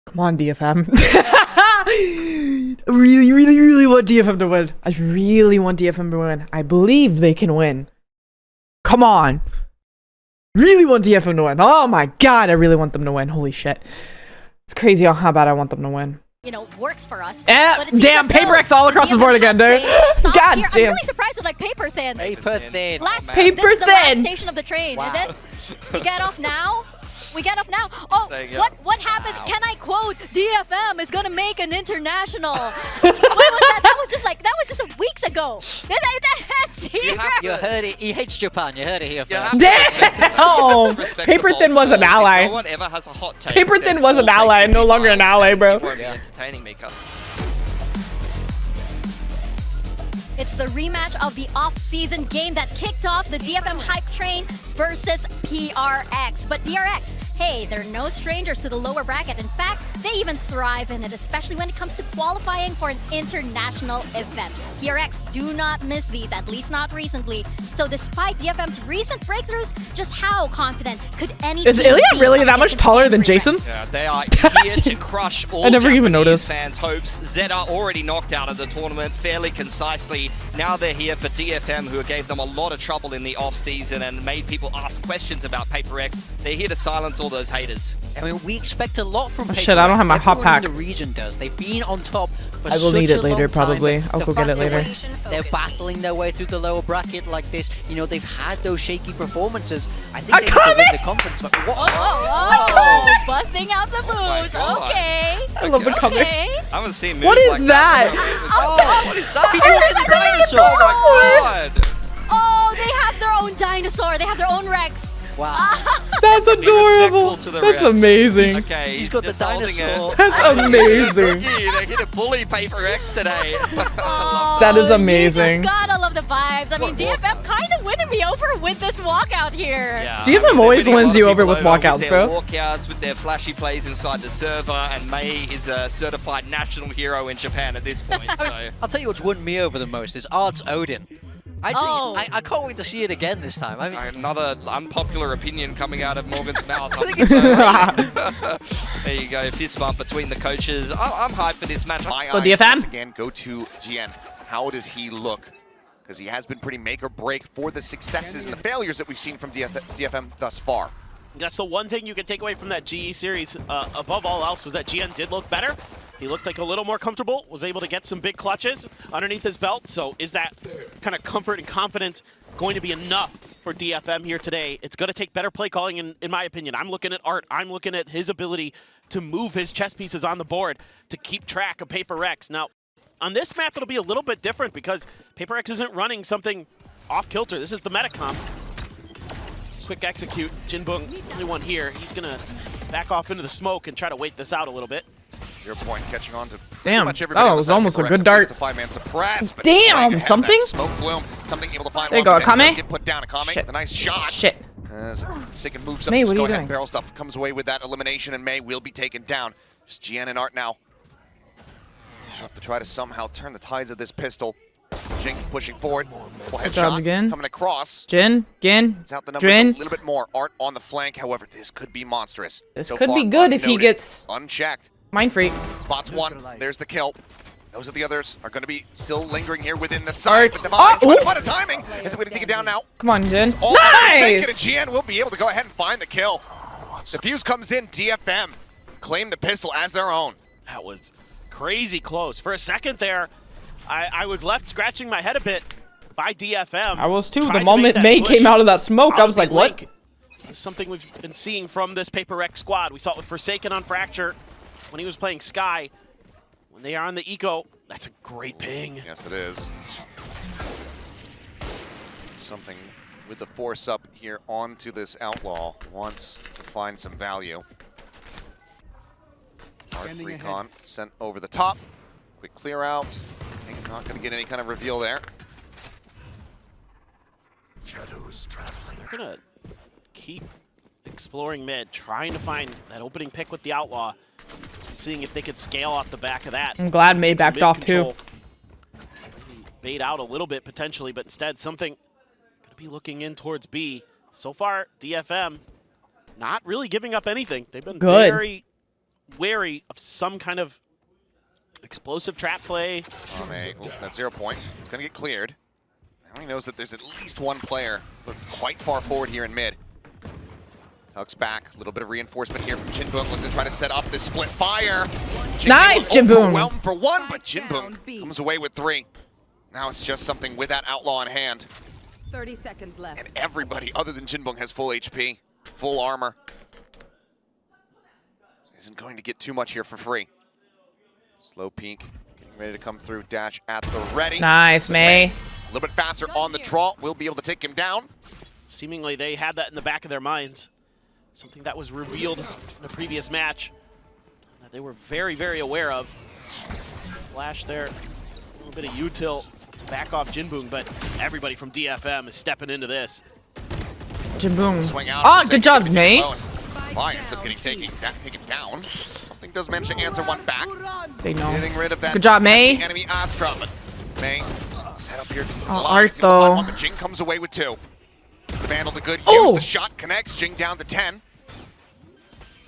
Come on, DFM. I really want DFM to win. I really want DFM to win. I believe they can win. Come on. Really want DFM to win. Oh my god, I really want them to win. Holy shit. It's crazy how bad I want them to win. You know, works for us. Damn, PRX all across the board again, dude. God here. damn. I'm really surprised with like paper thin. Paper thin. Paper this is the thin. last station of the train, Wow. is it? We get off now? We get off now. Oh, what happened? Wow. Can I quote? DFM is gonna make an international. When was that? That was just weeks ago. That's here. You heard it. He hates Japan. You heard it here Yeah, first. Damn! Paper Thin was an ally. No one ever has a hot take. Paper Thin was an ally, no longer an ally, bro. Entertaining me, cuz. It's the rematch of the off-season game that kicked off the DFM hype train versus PRX. But PRX, hey, they're no strangers to the lower bracket. In fact, they even thrive in it, especially when it comes to qualifying for an international event. PRX do not miss these, at least not recently. So despite DFM's recent breakthroughs, just how confident could any Is team Ilya be really of that much making taller it than rematch? Jason? Yeah, they are here to crush all I never even Japanese noticed. fans' hopes. Zeta already knocked out of the tournament fairly concisely. Now they're here for DFM, who gave them a lot of trouble in the off-season and made people ask questions about PaperX. They're here to silence all those haters. I mean, we expect a lot from Paper. Shit, I don't have my hot Everyone pack. in the region does. They've been on top for I will such need a it later, long time, probably. but I'll the go get fact it later. that They're battling their way through the lower bracket like this. You know, they've had those shaky performances. I think they need to win the conference. But what? Oh, busting out the my moves. God. Okay. I love the cover. Okay. I haven't seen moves What is like that? Oh, What is that? He's walking the dinosaur. Oh my god! Oh, they have their own dinosaur. They have their own Rex. Wow. That's adorable. Respectful to the That's refs. amazing. Okay, He's got the just holding dinosaur. it. That's amazing. They're here to bully PaperX today. Oh, That is amazing. You just gotta love the vibes. I mean, What DFM kind of winning me over with this walkout here. Yeah, DFM always they're winning a wins lot you of over people with walkouts, with bro. their walkouts, with their flashy plays inside the server, and Mei is a certified national hero in Japan at this point. So I'll tell you what's won me over the most is Art's Odin. I Oh. can't wait to see it again this time. I mean, another unpopular opinion coming out of Morgan's mouth. I think it's There you go, fist bump between the coaches. I'm hyped for this match. My go eyes DFM. once again go to GN. How does he look? Because he has been pretty make or break for the successes and the failures that we've seen from DFM thus far. That's the one thing you can take away from that GE series, above all else, was that GN did look better. He looked like a little more comfortable, was able to get some big clutches underneath his belt. So is that kind of comfort and confidence going to be enough for DFM here today? It's going to take better play calling, in my opinion. I'm looking at Art. I'm looking at his ability to move his chess pieces on the board to keep track of PaperX. Now, on this map, it'll be a little bit different because PaperX isn't running something off kilter. This is the meta comp. Quick execute. Jinbung, only one here. He's going to back off into the smoke and try to wait this out a little bit. Your point catching on to pretty Damn, much everybody. that on the was side of almost a PaperX. good I believe dart. it's a five-man suppress, but Damn, staying ahead of that something? Smoke bloom, something able to find There you one, go, but then he Akame. does get put down. Akame Shit. with a nice shot. Shit. As Sicken moves up, Mei, just what are go you ahead doing? and barrel stuff comes away with that elimination, and Mei will be taken down. Just GN and Art now. Have to try to somehow turn the tides of this pistol. Jink pushing forward. Full Good job headshot again. coming across. Jin, Gin, It's out the numbers Drin. a little bit more. Art on the flank, however, this could be monstrous. This So could far, be good if he unnoted, gets unchecked. Mind Freak. Spots one. There's the kill. Those are the others are going to be still lingering here within the side. Art. But Divine trying Oh, to find a timing. It's going to take it down now. Come on, Jin. All thinking, and Nice! GN will be able to go ahead and find the kill. The fuse comes in. DFM claim the pistol as their own. That was crazy close. For a second there, I was left scratching my head a bit by DFM. I was too. trying The to moment make that Mei push came out of that smoke, I out was of like, the what? link. This is something we've been seeing from this PaperX squad. We saw it with Forsaken on Fracture when he was playing Sky. When they are on the Eco, that's a great ping. Yes, it is. Something with the force up here onto this outlaw wants to find some value. Art Recon sent over the top. Quick clear out. I think not going to get any kind of reveal there. They're gonna keep exploring mid, trying to find that opening pick with the Outlaw, seeing if they could scale off the back of that. I'm glad Mei Some backed mid off too. control. Bait out a little bit potentially, but instead something gonna be looking in towards B. So far, DFM not really giving up anything. They've been Good. very wary of some kind of explosive trap play. That's 0 point. It's going to get cleared. Now he knows that there's at least one player quite far forward here in mid. Tucks back. A little bit of reinforcement here from Jinboong. Looking to try to set up this split fire. Nice, Jinboong. Overwhelmed for one, but Jinboong comes away with 3. Now it's just something with that outlaw in hand. 30 seconds left. And everybody other than Jinboong has full HP, full armor. Isn't going to get too much here for free. Slow peek, getting ready to come through. Dash at the ready. Nice, May. A little bit faster on the draw. We'll be able to take him down. Seemingly they had that in the back of their minds. Something that was revealed in the previous match that they were very, very aware of. Flash there, a little bit of util to back off Jinboong, but everybody from DFM is stepping into this. Jinboong. Swing out. Oh, good job, May. Fine, ends up getting taken down. Something does manage to answer one back. They know. Getting rid of that. Good job, May. Enemy Astra, but May set up here. Oh, Art, though. Jing comes away with 2. The Vandal to good use. Oh. The shot connects. Jing down to 10.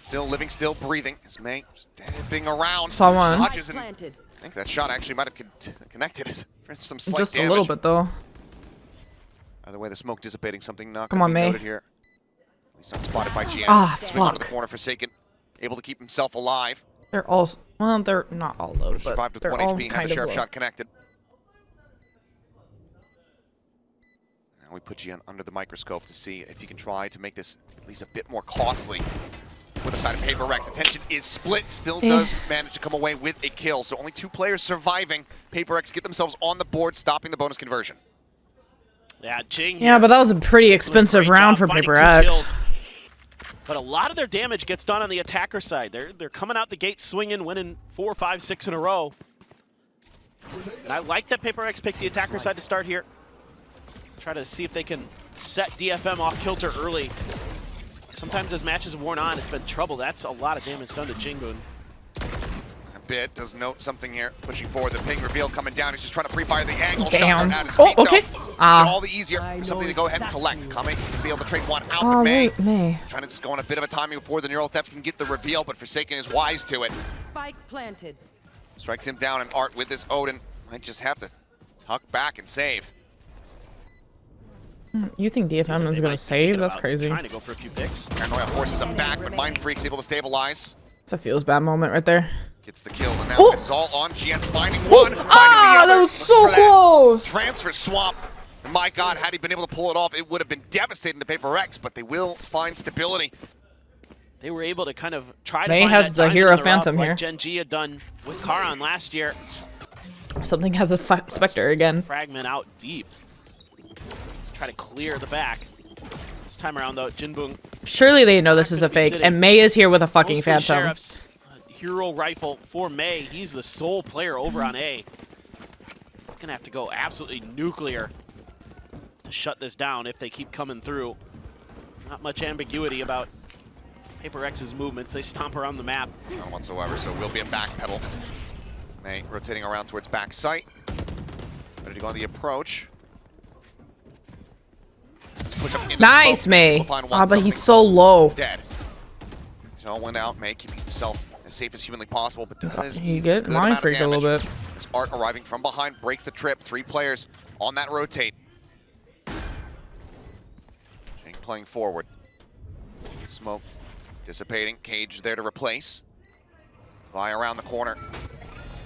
Still living, still breathing. Is May just dipping around. Saw one. Dodges and I think that shot actually might have connected for some slight Just damage. a little bit, though. Either way, the smoke dissipating. Something not Come going on, to be May. noted here. At least not spotted by GM. Ah, Swing onto the fuck. corner, Forsaken. Able to keep himself alive. They're all, well, they're not all low, but Survived with they're 1 all HP. Had kind the of sheriff low. shot connected. Now we put GM under the microscope to see if you can try to make this at least a bit more costly. For the side of PRX, attention is split. Still does manage to come away with a kill. So only 2 players surviving. PRX get themselves on the board, stopping the bonus conversion. Yeah, Jing. Yeah, but that was a pretty expensive Great round job for finding Paper 2 X. kills. But a lot of their damage gets done on the attacker side. They're coming out the gate swinging, winning 4, 5, 6 in a row. And I like that Paper X picked the attacker side to start here. Try to see if they can set DFM off kilter early. Sometimes as matches have worn on, it's been trouble. That's a lot of damage done to Jinboong. A bit does note something here. Pushing forward, the ping reveal coming down. He's just trying to pre-fire the angle. Damn. Shot at his Oh, feet, okay. though. Ah. All the easier for something to go ahead and collect. Coming to be able to trade one out Oh, with May. wait, May. Trying to just go on a bit of a timing before the neural theft can get the reveal, but Forsaken is wise to it. Spike planted. Strikes him down, and Art with this Odin might just have to tuck back and save. You think DFM is going to save? That's crazy. Trying to go for a few picks. Paranoia forces him back, but Mind Freak's able to stabilize. It's a feels bad moment right there. Gets the kill, and now Oh. it's all on GM, finding one, finding Ah, the other. that was Looks so for that close. transfer swap. And my God, had he been able to pull it off, it would have been devastating to Paper X, but they will find stability. They were able to kind of try to May find has that the diamond hero in the rough phantom like here. Gen G had done with Karan last year. Something has a Spectre again. Fragment out deep. Try to clear the back. This time around though, Jinboong. Surely they know this is a fake, and May is here with a fucking Mostly phantom. Sheriff's hero rifle for May. He's the sole player over on A. He's gonna have to go absolutely nuclear to shut this down if they keep coming through. Not much ambiguity about Paper X's movements. They stomp around the map. None whatsoever, so will be a back pedal. May rotating around towards back sight. Ready to go on the approach. Let's push up into Nice, smoke. May. We'll find Ah, one, but he's something so low. dead. So went out, May keeping himself as safe as humanly possible, but does He get good mind amount of freaked a little damage. bit. This Art arriving from behind breaks the trip. 3 players on that rotate. Jake playing forward. Smoke dissipating. Cage there to replace. Fly around the corner.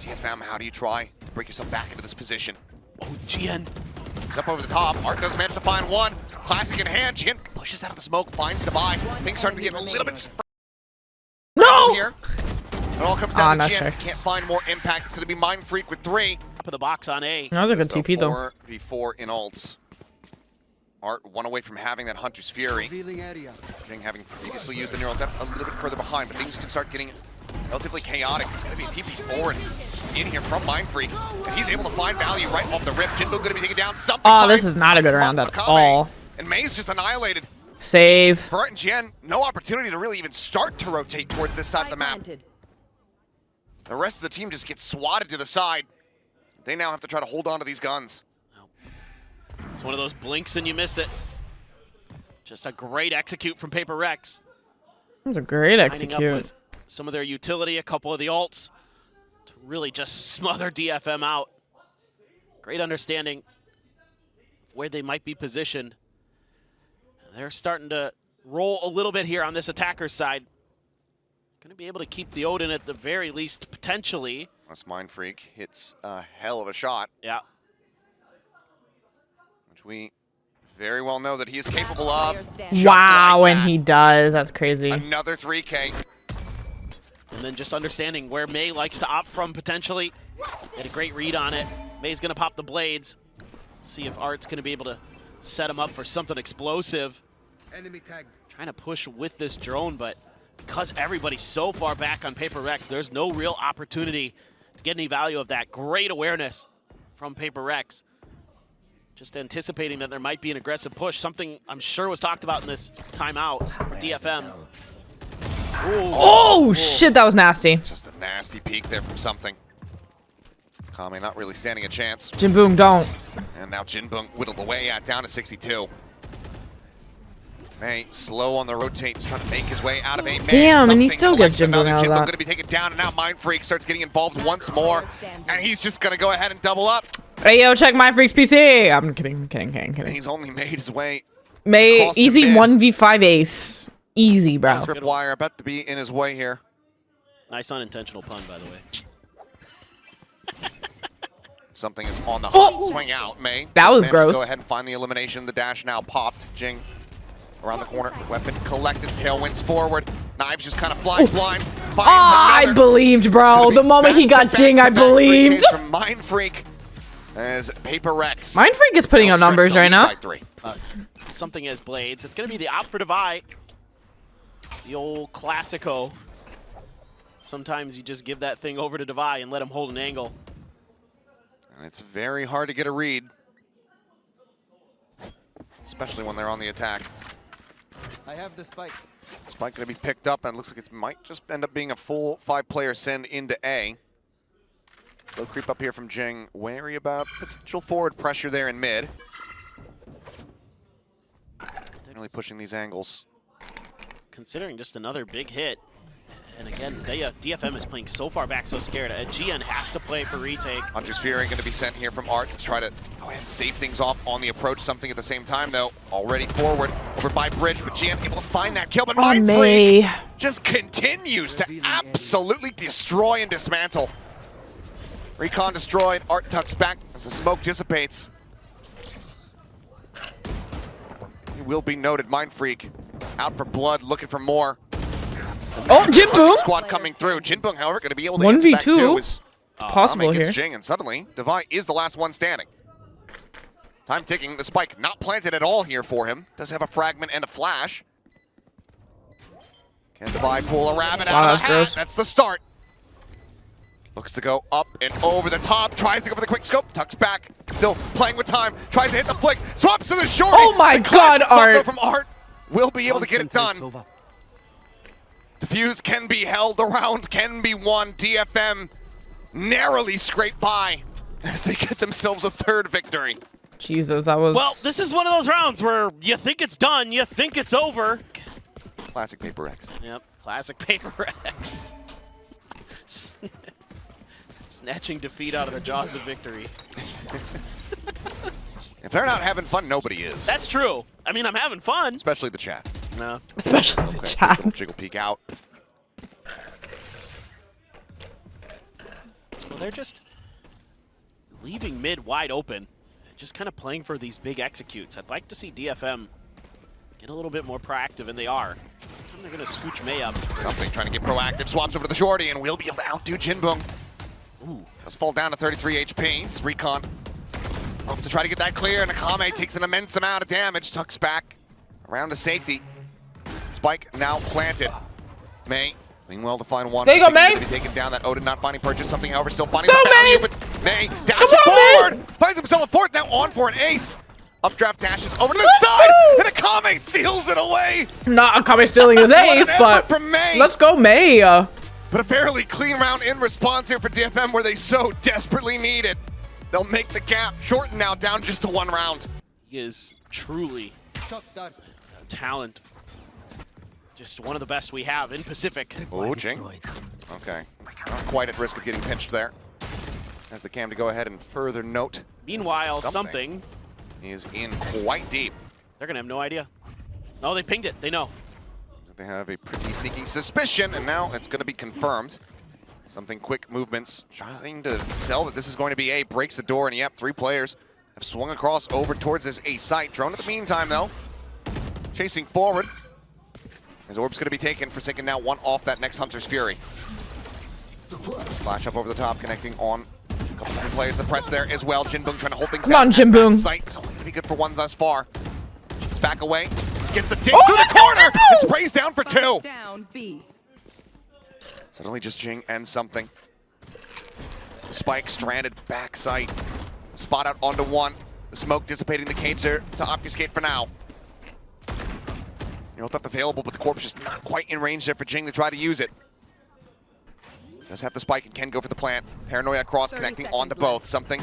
DFM, how do you try to break yourself back into this position? Oh, GN. He's up over the top. Art does manage to find one. Classic in hand. Jin pushes out of the smoke, finds Divide. Things starting to get a little bit No! here. It all comes down to not Jin. sure. Can't find more impact. It's going to be Mind Freak with 3. Top of the box on A. That was a good So TP, though. 4v4 in ults. Art one away from having that Hunter's Fury. Jing having previously used the neural depth a little bit further behind, but things can start getting relatively chaotic. It's going to be a TP forward in here from Mind Freak, and he's able to find value right off the rip. Jinbo going to be taken down. Something Oh, this finds is not a good round at Makame, all. And May's just annihilated. Save. Burt and Jen, no opportunity to really even start to rotate towards this side of the map. The rest of the team just gets swatted to the side. They now have to try to hold on to these guns. It's one of those blinks and you miss it. Just a great execute from Paper X. That was a great Lining up execute. with some of their utility, a couple of the ults, to really just smother DFM out. Great understanding of where they might be positioned. They're starting to roll a little bit here on this attacker's side. Going to be able to keep the Odin at the very least, potentially. Unless Mindfreak hits a hell of a shot. Yeah. Which we very well know that he is capable of. Wow, like and that. he does. That's crazy. Another 3K. And then just understanding where Mei likes to opt from potentially. Get a great read on it. Mei's going to pop the blades. Let's see if Art's going to be able to set him up for something explosive. Enemy tagged. Trying to push with this drone, but because everybody's so far back on PRX, there's no real opportunity to get any value of that. Great awareness from PRX. Just anticipating that there might be an aggressive push, something I'm sure was talked about in this timeout for DFM. Ooh. Oh, shit, that was nasty. Just a nasty peek there from something. Kame not really standing a chance. Jim Boom, don't. And now Jinbung whittled away at down to 62. May slow on the rotates, trying to make his way out of a man. Damn, and he Something still gets collects another. Jinbung out of Jinbung that. going to be taken down, and now Mindfreak starts getting involved once more. And he's just going to go ahead and double up. Hey, yo, check my freak's PC. I'm kidding. And he's only made his way. May Across the easy mid. 1v5 ace. Easy, bro. Tripwire about to be in his way here. Nice unintentional pun, by the way. Something is on the hunt. Swing out, May. That was Just managed to gross. Go ahead and find the elimination. The dash now popped. Jing around the corner. Weapon collected. Tailwinds forward. Knives just kind of flying blind. Finds I another. believed, It's bro. gonna be The moment he got back-to-back Jing, I to back believed. 3Ks From Mindfreak as PRX. Mindfreak is putting now up stretches numbers the right lead now. by 3. Something as blades. It's going to be the operative eye. The old classico. Sometimes you just give that thing over to Devi and let him hold an angle. And it's very hard to get a read. Especially when they're on the attack. I have the spike. Spike going to be picked up, and it looks like it might just end up being a full 5-player send into A. Slow creep up here from Jing. Wary about potential forward pressure there in mid. Really pushing these angles. Considering just another big hit. And again, DFM is playing so far back, so scared. GN has to play for retake. Hunter's Fury going to be sent here from Art to try to go ahead and stave things off on the approach. Something at the same time, though. Already forward over by Bridge, but GN able to find that kill. But Oh, Mindfreak May. just continues to absolutely destroy and dismantle. Recon destroyed. Art tucks back as the smoke dissipates. He will be noted. Mindfreak out for blood, looking for more. Oh, Jim Boom. Squad coming through. Jinbung, however, going to be able to answer back 1v2 too. Is possible Kame gets here. Jing, and suddenly Devi is the last one standing. Time ticking. The spike not planted at all here for him. Does have a fragment and a flash. Can Devi pull a rabbit Wow, out of that's the hat? gross. That's the start. Looks to go up and over the top. Tries to go for the quick scope. Tucks back. Still playing with time. Tries to hit the flick. Swaps to the shorty. Oh my The classic God, swap though Art. from Art will be able to get it done. Diffuse can be held, the round can be won. DFM narrowly scraped by as they get themselves a 3rd victory. Jesus, that was... Well, this is one of those rounds where you think it's done, you think it's over. Classic PRX. Yep, classic PRX. Snatching defeat out of the jaws of victory. If they're not having fun, nobody is. That's true. I mean, I'm having fun. Especially the chat. No. Especially the Okay, chat. Jiggle peek out. Well, they're just leaving mid wide open. Just kind of playing for these big executes. I'd like to see DFM get a little bit more proactive, and they are. They're going to scooch Mei up. Something trying to get proactive. Swaps over to the shorty, and we'll be able to outdo Jinbung. Ooh. Does fall down to 33 HP. It's Recon. Off to try to get that clear, and Akame takes an immense amount of damage. Tucks back around to safety. Spike now planted. May doing well to find one. There you go, Forsaken May. to be taken down. That Odin not finding purchase. Something, however, still finding Let's some go, value. May. But May dashes Come on, forward. Finds himself a 4th. Now on for an ace. Updraft dashes over to the Let's side, go. and Akame steals it away. Not Akame stealing his What an ace, effort but from May. let's go, May. But a fairly clean round in response here for DFM, where they so desperately need it. They'll make the gap shorten now, down just to 1 round. He is truly Shot that. a talent. just one of the best we have in Pacific. Oh, Jing. Okay. Not quite at risk of getting pinched there. Has the cam to go ahead and further note. Meanwhile, something. He is in quite deep. They're going to have no idea. No, they pinged it. They know. Seems like they have a pretty sneaking suspicion, and now it's going to be confirmed. Something quick movements, trying to sell that this is going to be A. Breaks the door, and yep, 3 players have swung across over towards this A site. Drone at the meantime, though, chasing forward. His orb's going to be taken, Forsaken now 1 off that next Hunter's Fury. Flash up over the top, connecting on a couple different players. The press there as well. Jinbung trying to hold things down. Come on, Jinbung. Site is only going to be good for 1 thus far. It's back away. Gets the dig through the corner. And sprays down for 2. Down B. Suddenly just Jing and something. Spike stranded back site. Spot out onto 1. The smoke dissipating the cage there to obfuscate for now. You know, thought available, but the corpse just not quite in range there for Jing to try to use it. Does have the spike and can go for the plant. Paranoia cross connecting onto both. Something.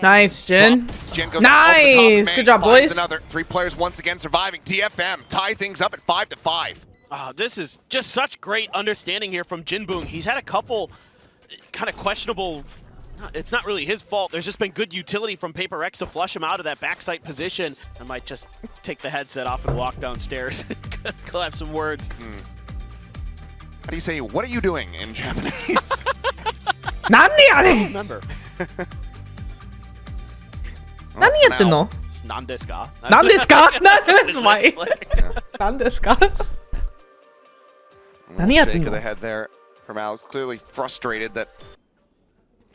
Nice, Jin. Jin goes Nice. over the top. Good job, finds boys. Another 3 players once again surviving. DFM tie things up at 5-5. This is just such great understanding here from Jinbung. He's had a couple kind of questionable, it's not really his fault. There's just been good utility from PRX to flush him out of that backside position. I might just take the headset off and walk downstairs. Collab some words. How do you say, what are you doing in Japanese? Nani Remember, Nani yatteんの? it's nan desu ka? Nan desu ka? That's why. It's like- Nan desu ka? Nani yatte Shakeんof theの? head there from Alex. Clearly frustrated that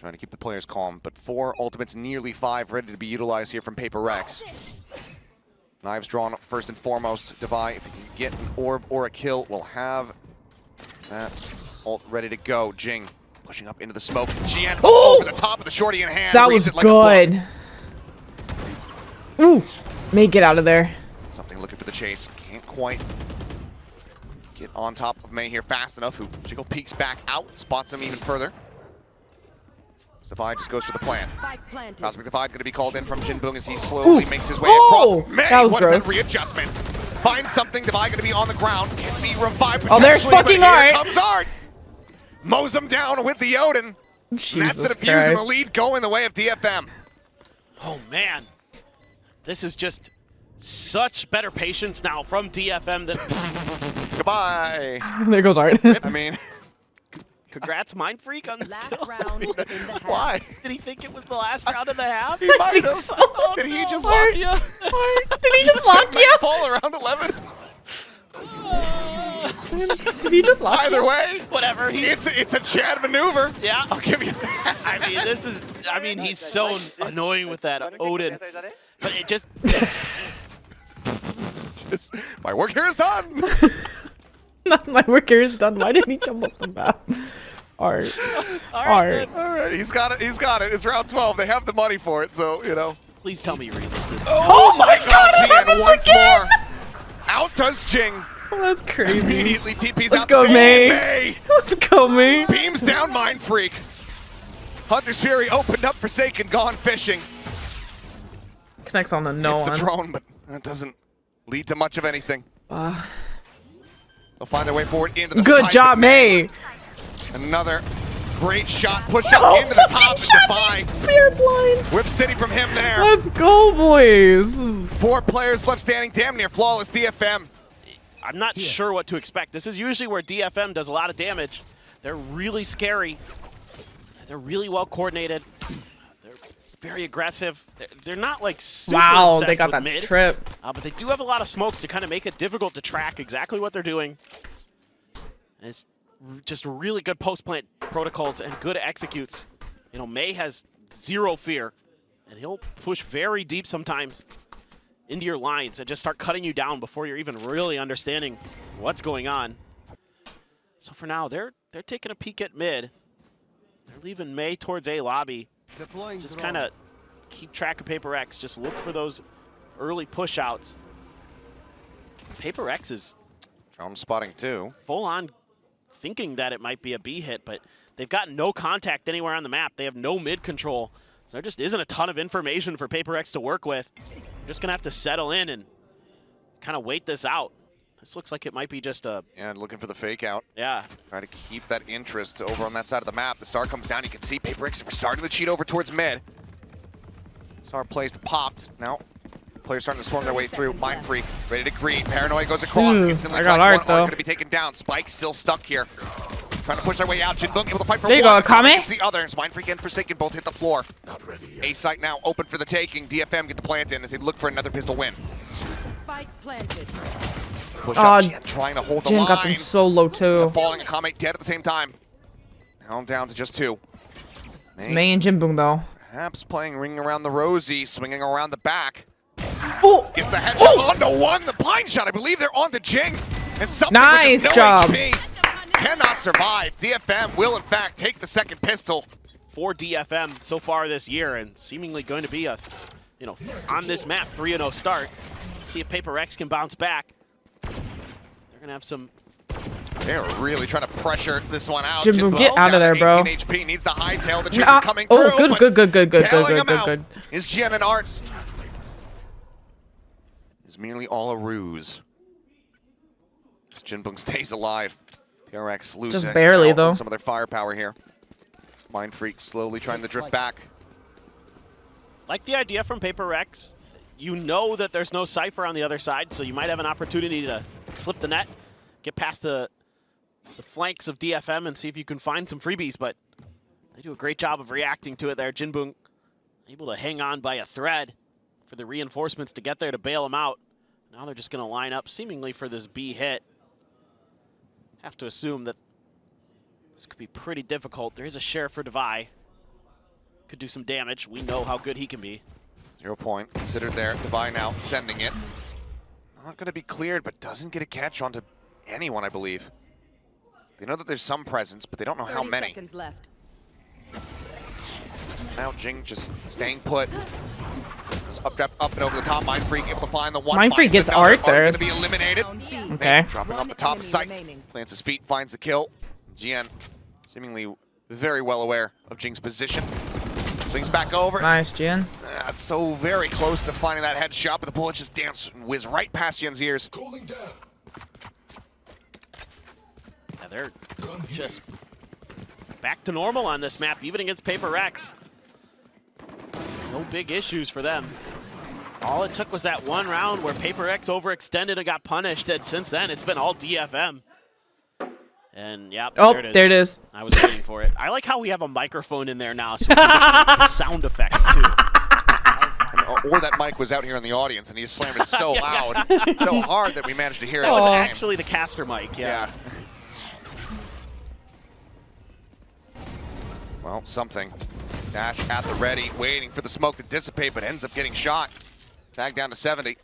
trying to keep the players calm. But 4 ultimates, nearly 5 ready to be utilized here from PRX. Knives drawn first and foremost. Devi, if you can get an orb or a kill, will have that ult ready to go. Jing pushing up into the smoke. Jian Ooh! over the top of the shorty in hand. That reads was it like a book. good. Ooh. May get out of there. Something looking for the chase. Can't quite get on top of May here fast enough. Who Jiggle peeks back out, spots him even further. Savai just goes for the plan. Spike planted. Cosmic Divide going to be called in from Jinbung as he slowly Ooh. makes his way Oh! across. May, That was what is that gross. readjustment? Finds something. Divide going to be on the ground. Can be revived Oh, there's potentially, fucking but here Art. comes Art. Mows him down with the Odin. And that's Jesus the defuse and the Christ. lead going the way of DFM. Oh man, this is just such better patience now from DFM. That Goodbye. There goes Art. I mean, congrats, Mind Freak, on the Last kill. round in the half. why? Did he think it was the last round of the half? He might think have. so. Did he just Art. lock you? Art, did he just lock you? Fall around 11. Did he just lock Either you? way, Whatever. it's a Chad maneuver. Yeah. I'll give you that. I mean, he's so annoying with that Odin. But it just, My work here is done. Not my work here is done. Why didn't he jump off the map? Art. Art. All right, he's got it. He's got it. It's round 12. They have the money for it, so you know. please tell me you read this. Oh my God! it Jian happens once again! more. Out does Jing. Oh, that's crazy. Immediately TP's Let's out. go, the May. May. Let's go, May. Beams down Mind Freak. Hunter's Fury opened up Forsaken, gone fishing. Connects on the no It's the one. drone, but that doesn't lead to much of anything. Uh, They'll find their way forward into the good side, job, but May. Another great shot. Push up Oh, into the top fucking to shot. Defy. Spear blind. Whip City from him there. Let's go, boys. 4 players left standing. Damn near flawless DFM. I'm not sure what to expect. This is usually where DFM does a lot of damage. They're really scary. They're really well coordinated. They're very aggressive. They're not like super Wow, obsessed they got with that mid, trip. but they do have a lot of smokes to kind of make it difficult to track exactly what they're doing. And it's just really good post-plant protocols and good executes. You know, May has zero fear, and he'll push very deep sometimes into your lines and just start cutting you down before you're even really understanding what's going on. So for now, they're taking a peek at mid. They're leaving May towards A lobby. Deploying Just drone. kind of keep track of PRX. Just look for those early push-outs. PRX is Drone spotting too. full on thinking that it might be a B hit, but they've got no contact anywhere on the map. They have no mid control. So there just isn't a ton of information for PRX to work with. They're just going to have to settle in and kind of wait this out. This looks like it might be just a... And looking for the fake out. Yeah. Try to keep that interest over on that side of the map. The star comes down. You can see PRX. We're starting to cheat over towards mid. Star plays to popped. Now, players starting to storm their way through. Mind Freak ready to greet. Paranoia goes across. Instantly I got clutch art, one. though. Going to be taken down. Spike still stuck here. Trying to push their way out. Jinbung able to fight for There you one. go, Akame. It's the other. Mind Freak and Forsaken both hit the floor. A site now open for the taking. DFM get the plant in as they look for another pistol win. Spike planted. Push up, Jin trying to hold the Jin line. got them so low It's a too. falling Akame dead at the same time. Now down to just 2. It's Mei and Jinbung though. Perhaps playing ring around the rosy, swinging around the back. Oh, Gets the headshot onto one. The blind shot, I believe they're on to Jing. And something Nice with just no job. HP cannot survive. DFM will in fact take the second pistol. For DFM so far this year, and seemingly going to be a, on this map, 3-0 start. See if PRX can bounce back. They're gonna have some. They're really trying to pressure this one out. Jinbung, get out of there, bro. 18 HP needs the high tail. The chase is coming through. Oh, good. Good. Is Jian and Art. It's merely all a ruse. As Jinbung stays alive. PRX losing Just barely, out though. on some of their firepower here. Mind Freak slowly trying to drift back. Like the idea from PRX. You know that there's no Cypher on the other side, so you might have an opportunity to slip the net, get past the flanks of DFM and see if you can find some freebies, but they do a great job of reacting to it there. Jinbung able to hang on by a thread for the reinforcements to get there to bail him out. Now they're just going to line up seemingly for this B hit. Have to assume that this could be pretty difficult. There is a share for Devi. Could do some damage. We know how good he can be. 0 point considered there. Devi now sending it. Not going to be cleared, but doesn't get a catch onto anyone, I believe. They know that there's some presence, but they don't know how 30 many. seconds left. Now Jing just staying put. Just up and over the top. Mind Freak able to find the one. Mind Freak finds gets another. art there. Going to be eliminated. Okay. Dropping off One the top enemy site. remaining. Plants his feet, finds the kill. Jian seemingly very well aware of Jing's position. Swings back over. Nice, Jin. That's so very close to finding that headshot, but the bullet just danced and whizzed right past Jian's ears. Yeah, they're just back to normal on this map, even against PRX. No big issues for them. All it took was that one round where PRX overextended and got punished, and since then it's been all DFM. And yeah, There it is. I was waiting for it. I like how we have a microphone in there now, so we can get sound effects too. Or that mic was out here in the audience and he just slammed it so loud, so hard that we managed to hear it. That all was the time. actually the caster mic, yeah. Well, something. Dash at the ready, waiting for the smoke to dissipate, but ends up getting shot. Tag down to 70.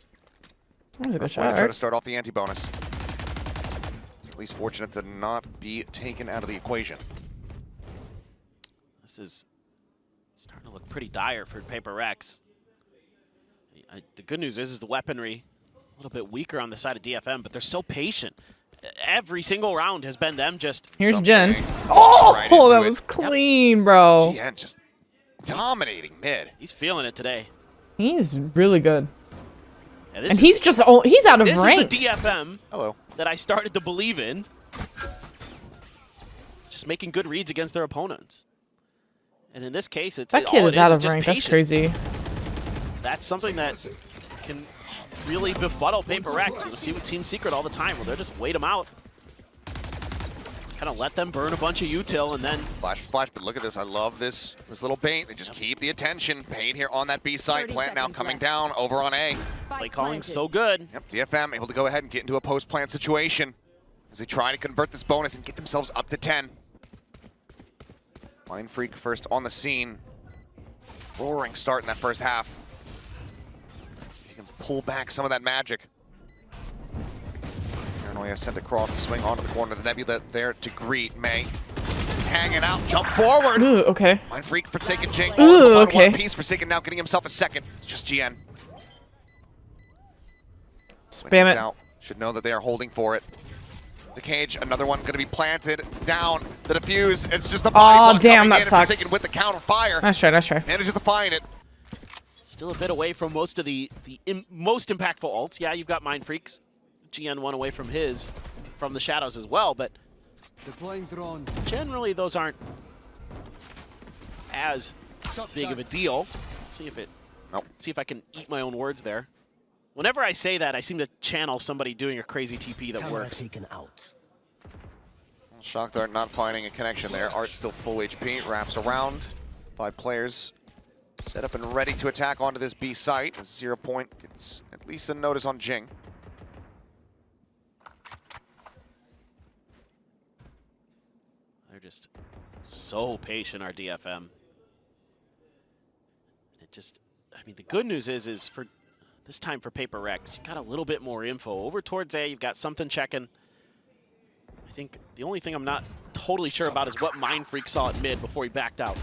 That was a good Try to shot. start off the anti-bonus. At least fortunate to not be taken out of the equation. This is starting to look pretty dire for PRX. The good news is the weaponry a little bit weaker on the side of DFM, but they're so patient. Every single round has been them just... Here's Something Jin. right Oh, that into was it. clean, bro. Jian just dominating mid. He's feeling it today. He's really good. Yeah, this And is- he's out of This range. is the DFM Hello. that I started to believe in. Just making good reads against their opponents. And in this case, it's That kid all is it out is of just range. That's patience. crazy. That's something that can really befuddle PRX. You see with Team Secret all the time, where they'll just wait them out. Kind of let them burn a bunch of util and then... Flash, but look at this. I love this little bait. They just keep the attention. Paid here on that B site. 30 Plant now seconds coming left. down over on A. Spike Play calling planted. so good. Yep, DFM able to go ahead and get into a post-plant situation as they try to convert this bonus and get themselves up to 10. Mind Freak first on the scene. Roaring start in that first half. See if he can pull back some of that magic. Paranoia sent across the swing onto the corner of the Nebula there to greet Mei. He's hanging out, jump forward. Ooh, okay. Mind Freak, Forsaken Jing, Ooh, all in okay. one piece. Forsaken now getting himself a second. It's just GN. Spam it. Out. Should know that they are holding for it. The cage, another one going to be planted down. The defuse, it's just a body Aw, block damn, coming that in and sucks. Forsaken with the counter fire. Nice try. Manages to find it. Still a bit away from most of the most impactful ults. Yeah, you've got Mind Freaks. GN one away from the shadows as well, but Deploying drone. generally those aren't as big of a deal. See if I can eat my own words there. Whenever I say that, I seem to channel somebody doing a crazy TP that works. Taken out. Shock Dart not finding a connection there. Art still full HP, wraps around. 5 players set up and ready to attack onto this B site. 0 point gets at least a notice on Jing. They're just so patient, our DFM. It just, I mean, the good news is for this time for PRX, you got a little bit more info. Over towards A, you've got something checking. I think the only thing I'm not totally sure about is what Mind Freak saw at mid before he backed out.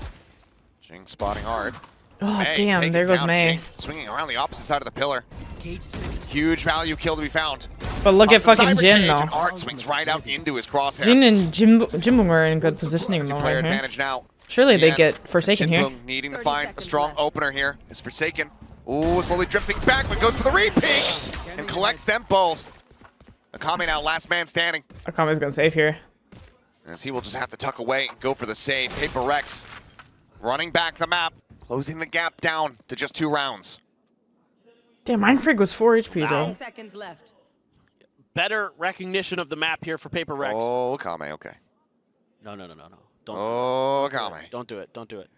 Jing spotting hard. Oh, May damn. taking There goes down May. Jing, swinging around the opposite side of the pillar. Huge value kill to be found. But look at Off the fucking cyber Jin, cage, though. and Art swings right out into his crosshair. Jin and Jimbung are in good positioning, though, Player right here. advantage now. Surely they Jian get Forsaken here. Jinbung needing to find a strong opener here. Is Forsaken. Ooh, slowly drifting back, but goes for the repeat and collects them both. Akame now last man standing. Akame's gonna save here. As he will just have to tuck away and go for the save. PRX running back the map, closing the gap down to just 2 rounds. Damn, Mind Freak was 4 HP, though. 10 seconds left. Better recognition of the map here for PRX. Oh, Akame, okay. No. Don't. Oh, Akame. Don't do it. Don't do it.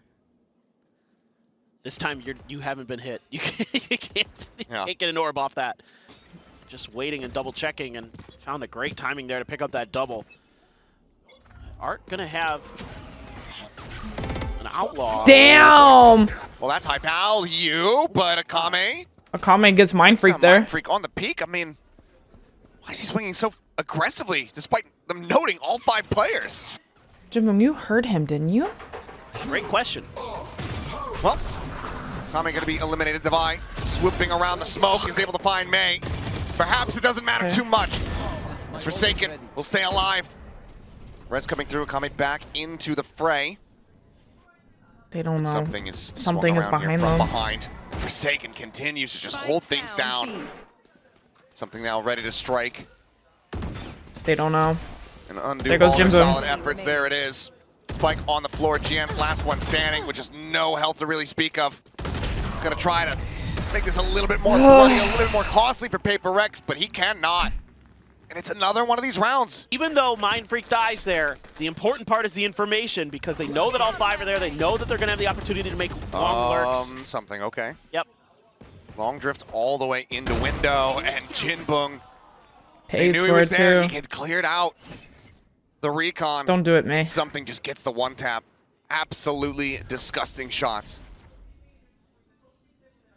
This time you haven't been hit. You can't get an orb off that. Just waiting and double checking, and found a great timing there to pick up that double. Art gonna have an outlaw. Damn! Well, that's high value, but Akame. Akame gets Mind Freak Some there. Mind Freak on the peak. I mean, why is he swinging so aggressively, despite them noting all 5 players? Jimbung, you heard him, didn't you? Great question. Well, Akame going to be eliminated. Devi swooping around the smoke is able to find May. Perhaps it doesn't matter too much. It's Forsaken will stay alive. Res coming through. Akame back into the fray. They don't know. Something is Something is swung around here behind from them. behind. Forsaken continues to just hold things down. Something now ready to strike They don't know. and undo There goes all their Jinbung. solid efforts. There it is. Spike on the floor. GN last one standing with just no health to really speak of. He's going to try to make this a little bit more bloody, a little bit more costly for PRX, but he cannot. And it's another one of these rounds. Even though Mind Freak dies there, the important part is the information, because they know that all 5 are there. They know that they're going to have the opportunity to make long lurks. Something, okay. Yep. Long drift all the way into window, and Jinbung, they Pays knew he for it was there. too. He had cleared out the recon. Don't do it, May. Something just gets the 1-tap. Absolutely disgusting shots.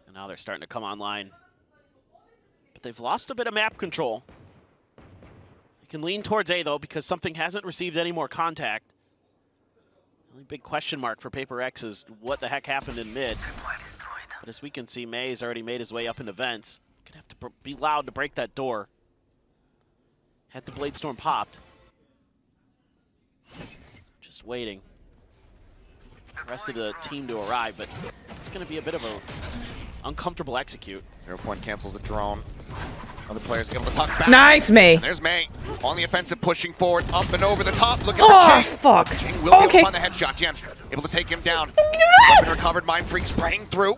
And now they're starting to come online. But they've lost a bit of map control. They can lean towards A, though, because something hasn't received any more contact. The only big question mark for PRX is what the heck happened in mid. But as we can see, May's already made his way up into vents. Gonna have to be loud to break that door. Had the Blade Storm popped. Just waiting. The rest of the team to arrive, but it's going to be a bit of a uncomfortable execute. 0 point cancels the drone. Other players able to tuck back. Nice, May. And there's May on the offensive, pushing forward, up and over the top, looking Oh, for Jing. fuck. Jing will be able Okay. to find the headshot. Jen able to take him down. Weapon recovered. Mind Freak spraying through.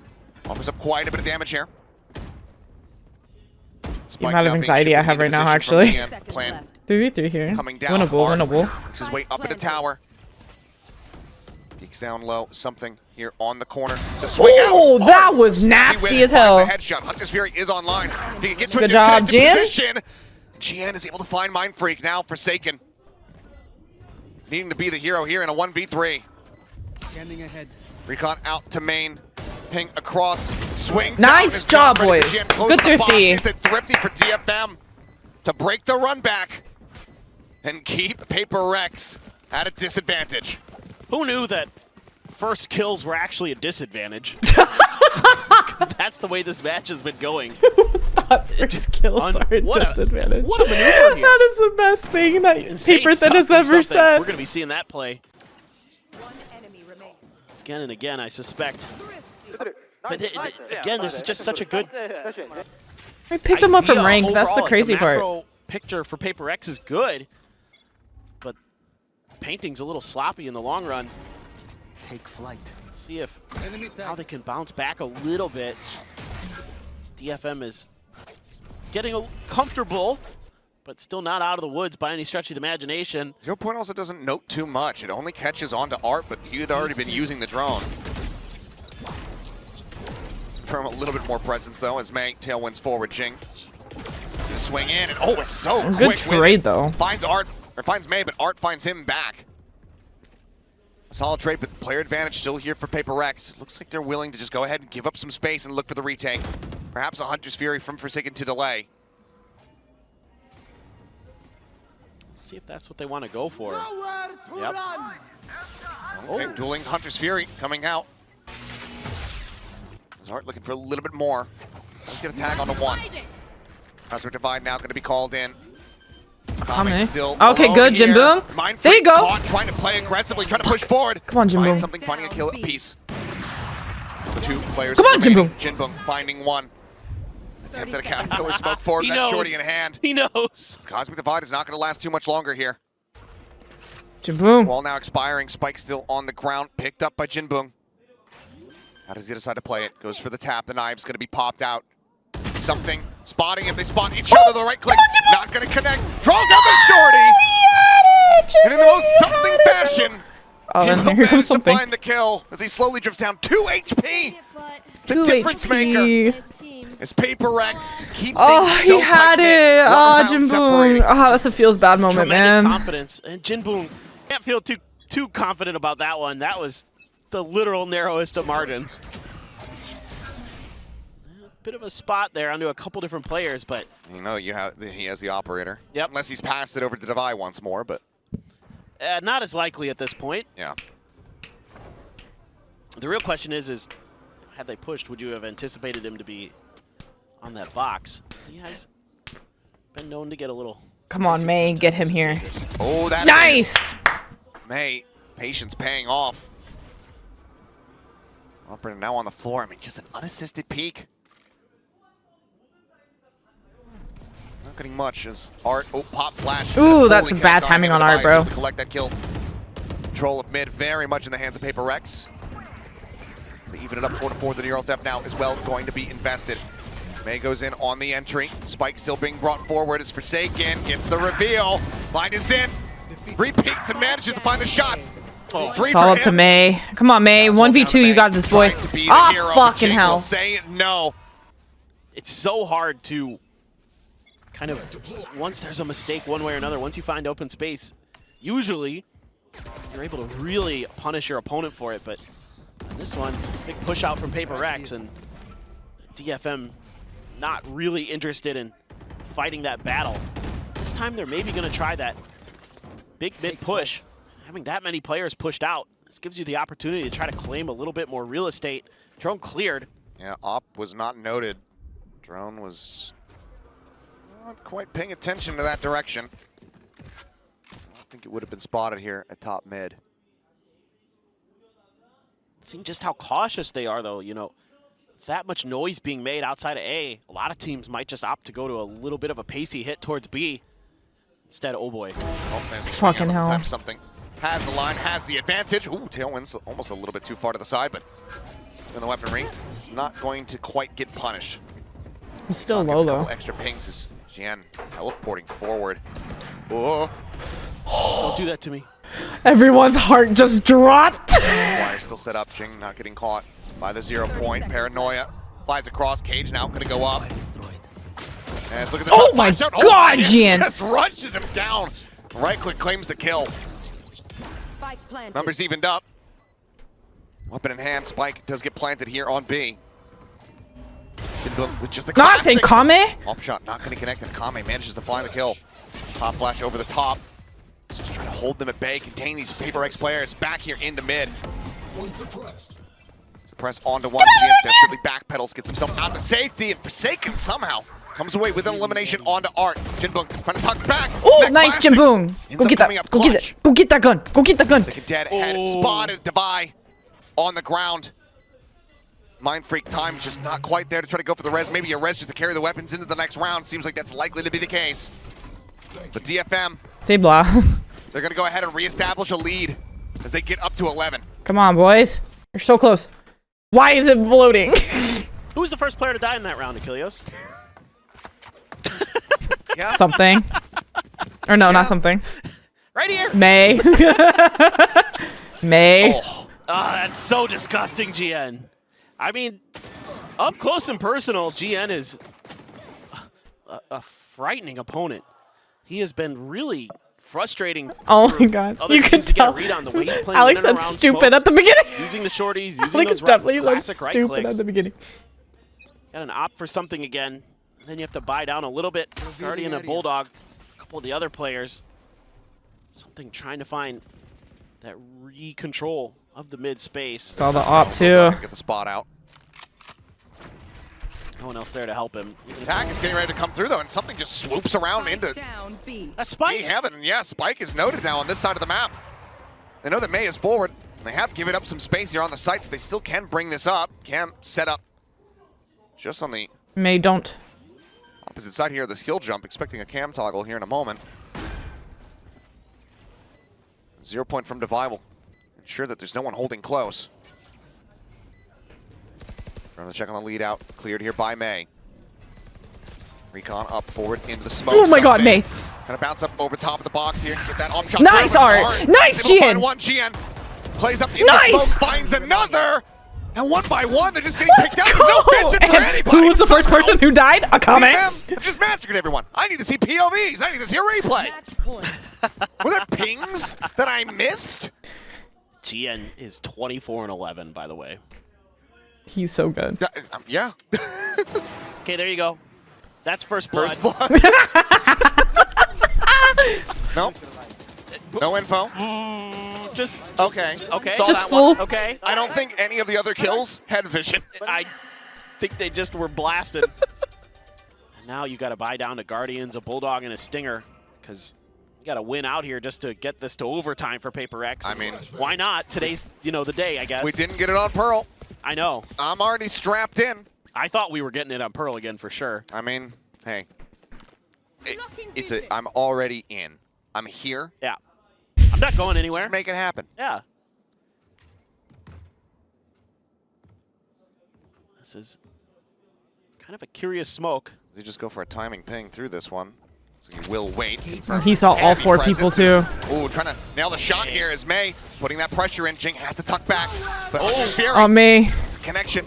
Offers up quite a bit of damage here. The amount of anxiety I have right now, actually. Plan 3v3 here. coming down. Winnable, hard. winnable. Makes his way up into tower. Peeks down low. Something here on the corner. The swing Oh, out. that Hard, was so nasty steady with as it. Finds hell. the headshot. Hunter's Fury is online. If he can get to a Good job, disconnected Jin. position. GN is able to find Mind Freak now. Forsaken. Needing to be the hero here in a 1v3. Scanning ahead. Recon out to main. Ping across. Swings. Nice out, is job, ready for boys. Jin. Close Good the box. thrifty. It's a thrifty for DFM to break the run back and keep PRX at a disadvantage. Who knew that first kills were actually a disadvantage? 'Cause that's the way this match has been going. Thought first kills are a what a- disadvantage. what a maneuver here. That is the best thing that Insane Paper stuff has from ever something. said. We're going to be seeing that play One enemy remains. again and again, I suspect. But again, this is just such a good I picked him up from idea rank. That's the overall. crazy part. macro picture for PRX is good, but painting's a little sloppy in the long run. Take flight. See if how they can bounce back a little bit. DFM is getting comfortable, but still not out of the woods by any stretch of the imagination. 0 Point also doesn't note too much. It only catches on to Art, but he had already been using the drone. From a little bit more presence though, as May tailwinds forward. Jing gonna swing in, and it's so quick. Good trade though. Finds Art, or finds May, but Art finds him back. A solid trade, but the player advantage still here for PRX. Looks like they're willing to just go ahead and give up some space and look for the retake. Perhaps a Hunter's Fury from Forsaken to delay. Let's see if that's what they want to go for. Yep. Okay, dueling Hunter's Fury coming out. Art looking for a little bit more. Let's get a tag on the one. Hazard Divide now going to be called in. Coming. Still Okay, good, Jim Boom. There you go. Caught, trying to play aggressively, trying to push forward. Come on, Jim Boom. Find something, finding a kill apiece. The 2 players. Come on, Jim Boom. Jin Boom finding one. Attempted a caterpillar smoke forward. He That's knows. shorty in hand. He knows. Cosmic Divide is not going to last too much longer here. Jim Boom. Wall now expiring. Spike still on the ground. Picked up by Jin Boom. How does he decide to play it? Goes for the tap. The knive's going to be popped out. Something. Spotting if they spot each other. The right click. Not going to connect. Draws out the shorty. And in the most something fashion, Oh, he then will here manage comes to something. find the kill as he slowly drifts down 2 HP. The 2 difference maker HP. is PRX. Keep Oh, things he so had tight-knit. it. 1 Oh, round Jim Boom. separating. Oh, that's a feels bad moment, Tremendous man. confidence. And Jin Boom can't feel too confident about that one. That was the literal narrowest of margins. Bit of a spot there onto a couple different players, but You know, he has the operator. Yep. Unless he's passed it over to Devi once more, but not as likely at this point. yeah. The real question is had they pushed, would you have anticipated him to be on that box? He has been known to get a little... Come on, May, get him here. Oh, that Nice. is. May, patience paying off. Operator now on the floor. I mean, just an unassisted peek. Not getting much as Art. Oh, pop flash. Ooh, that's Holy bad cow, timing on Devi Art, bro. to collect that kill. Control of mid very much in the hands of PRX. To even it up 4-4, the Neural Theft now as well going to be invested. May goes in on the entry. Spike still being brought forward as Forsaken gets the reveal. Blind is in. Repeats and manages to find the shots. Oh, Three It's all for up to him. May. Come on, May. It's all down 1v2, to you May. got this, boy. Trying to be the Ah, hero, but fucking Jake hell. will say no. it's so hard to kind of, once there's a mistake one way or another, once you find open space, usually you're able to really punish your opponent for it, but in this one, big push out from PRX, and DFM not really interested in fighting that battle. This time they're maybe going to try that big mid push. Having that many players pushed out, this gives you the opportunity to try to claim a little bit more real estate. Drone cleared. Yeah, op was not noted. Drone was not quite paying attention to that direction. I don't think it would have been spotted here at top mid. Seeing just how cautious they are, though, you know, that much noise being made outside of A lot of teams might just opt to go to a little bit of a pacey hit towards B instead. Oh boy. Oh, there's a Fucking swing out this hell. time. Something has the line, has the advantage. Ooh, tailwind's almost a little bit too far to the side, but in the weaponry, it's not going to quite get punished. He's still Gets low, a couple though. extra pings as Jian teleporting forward. Oh, Don't do that to me. Everyone's heart just dropped. wire still set up. Jing not getting caught by the 0 point. Paranoia flies across. Cage now going to go up. And let's look at the Oh top my flash out. God, Jian Jian. just rushes him down. Right click claims the kill. Spike planted. Numbers evened up. Weapon in hand. Spike does get planted here on B. With just the Not saying classic. Kame. Up shot not going to connect, and Kame manages to find the kill. Top flash over the top. Just trying to hold them at bay, contain these PRX players back here into mid. Suppress onto one. Jian desperately backpedals, gets himself out to safety, and Forsaken somehow comes away with an elimination onto Art. Jinbung trying to tuck back. Oh, Net nice, classic. Jimboon. Ends Go up get coming that. up Go get clutch. it. Go get that gun. Go get that gun. Second dead head Oh. spotted. Devi on the ground. Mind Freak time just not quite there to try to go for the res. Maybe a res just to carry the weapons into the next round. Seems like that's likely to be the case. But DFM, Say blah. they're going to go ahead and reestablish a lead as they get up to 11. Come on, boys. You're so close. Why is it floating? Who was the first player to die in that round, Achilles? Yeah. Something. Or no, not something. Right here. May. May. Oh, That's so disgusting, GN. I mean, up close and personal, GN is a frightening opponent. He has been really frustrating. Oh for my god. other You can teams to get a tell. read on the way he's playing Alex in and said around stupid smokes, at the beginning. using the shorties, using Alex those definitely said classic right stupid clicks. at the beginning. Got an opt for something again. Then you have to buy down a little bit. Guardian and Bulldog, a couple of the other players. Something trying to find that re-control of the mid space. Saw the op too. get the spot out. No one else there to help him. Attack is getting ready to come through though, and something just swoops around into Down B. That's Spike. Heaven. And yeah, Spike is noted now on this side of the map. They know that May is forward. They have given up some space here on the site, so they still can bring this up. Cam set up just on the May don't. opposite side here of the skill jump, expecting a cam toggle here in a moment. 0 point from Devi will ensure that there's no one holding close. Trying to check on the lead out. Cleared here by May. Recon up forward into the smoke. Oh my god, May. Kind of bounce up over top of the box here. Get that arm shot. Nice, through, but Art. Art Nice, is able to find GN. one. GN plays up into Nice. the smoke, finds another. And one by one, they're just getting picked out. There's no Go! pension for And anybody. who was the first Somehow, person who died? A comment. DFM have just massacred everyone. I need to see POVs. I need to see a replay. Match point. Were there pings that I missed? GN is 24-11, by the way. He's so good. Yeah. Okay, there you go. That's first blood. First blood. No. No info. Just Okay. okay. Saw Just that full. one. Okay. I don't think any of the other kills had vision. I think they just were blasted. Now you got to buy down to Guardians, a Bulldog, and a Stinger, because you got to win out here just to get this to overtime for PRX. I mean, why not? Today's, the day, I guess. we didn't get it on Pearl. I know. I'm already strapped in. I thought we were getting it on Pearl again for sure. I mean, hey. Blocking It's vision. I'm already in. I'm here. Yeah. I'm not going anywhere. Just make it happen. Yeah. This is kind of a curious smoke. They just go for a timing ping through this one. So you will wait. He saw all Heavy four people presence too. Ooh, trying to nail the shot here is May. Putting that pressure in. Jing has to tuck back. But Fury, On me. it's a connection.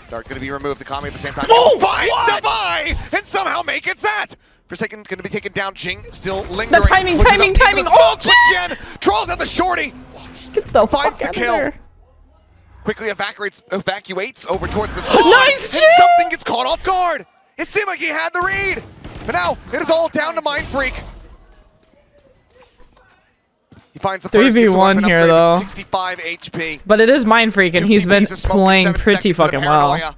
Dart going to be removed. The Kami at the same time. Oh, Find what? Devi! And somehow May gets that! For a second, going to be taken down. Jing still lingering. timing, pushes timing, up into timing. the Oh, smoke, but Jen draws out the shorty. Get the Finds fuck the out of kill. there. Quickly evacuates over towards the spawn. Nice, And Jin! something gets caught off guard. It seemed like he had the read. But now it is all down to Mind Freak. He finds the first, gets a 3v1 weapon here, upgrade though. with 65 HP. But it is Mind Freak, and 2 he's been TPs of smoke in playing 7 pretty seconds of fucking well. paranoia.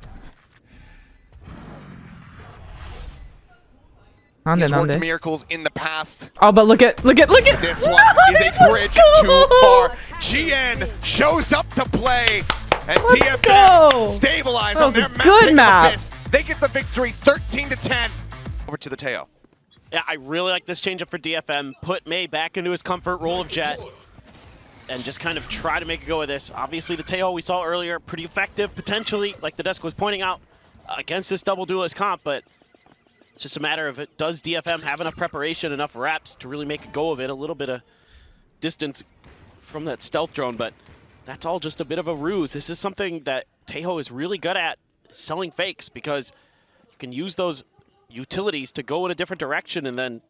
Ande, He's worked ande. miracles in the past. Oh, but look at This one is a bridge too far. GN shows up to play. And Let's DFM go. stabilize That on was a their map. good Pick map. up this. They get the victory 13-10. Over to the Teo. Yeah, I really like this changeup for DFM. Put May back into his comfort role of Jet and just kind of try to make a go of this. Obviously, the Teo we saw earlier, pretty effective, potentially, like the desk was pointing out, against this double duelist comp, but it's just a matter of does DFM have enough preparation, enough reps to really make a go of it, a little bit of distance from that stealth drone, but that's all just a bit of a ruse. This is something that Tejo is really good at, selling fakes, because you can use those utilities to go in a different direction, and then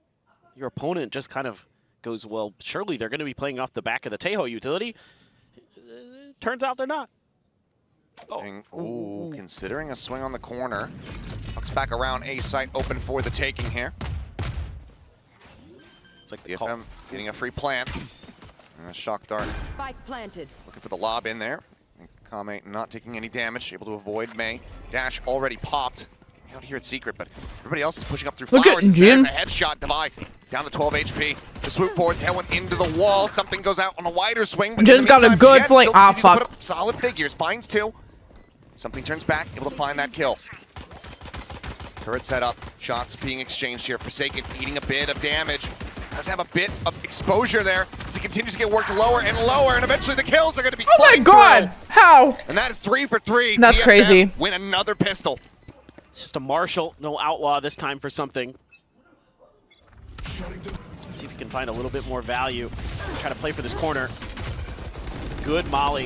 your opponent just kind of goes, well, surely they're going to be playing off the back of the Tejo utility. Turns out they're not. Ooh, considering a swing on the corner. Looks back around A site, open for the taking here. It's like the call. DFM getting a free plant. And a shock dart. Spike planted. Looking for the lob in there. And Kame not taking any damage, able to avoid May. Dash already popped. Out here at Secret, but everybody else is pushing up through Look at flowers. There's Jin. a headshot, Devi down to 12 HP. The swoop forward, tail went into the wall. Something goes out on a wider swing. But Jin's in the got a meantime, good Jen flank. still Ah, continues to fuck. put up solid figures. Finds 2. Something turns back, able to find that kill. Turret set up, shots being exchanged here. Forsaken eating a bit of damage. Does have a bit of exposure there as he continues to get worked lower and lower, and eventually the kills are going to be Oh my god! How? And that is 3 for 3. That's DFM crazy. Win another pistol. It's just a Marshall, no Outlaw this time for something. Let's see if he can find a little bit more value. Try to play for this corner. Good molly.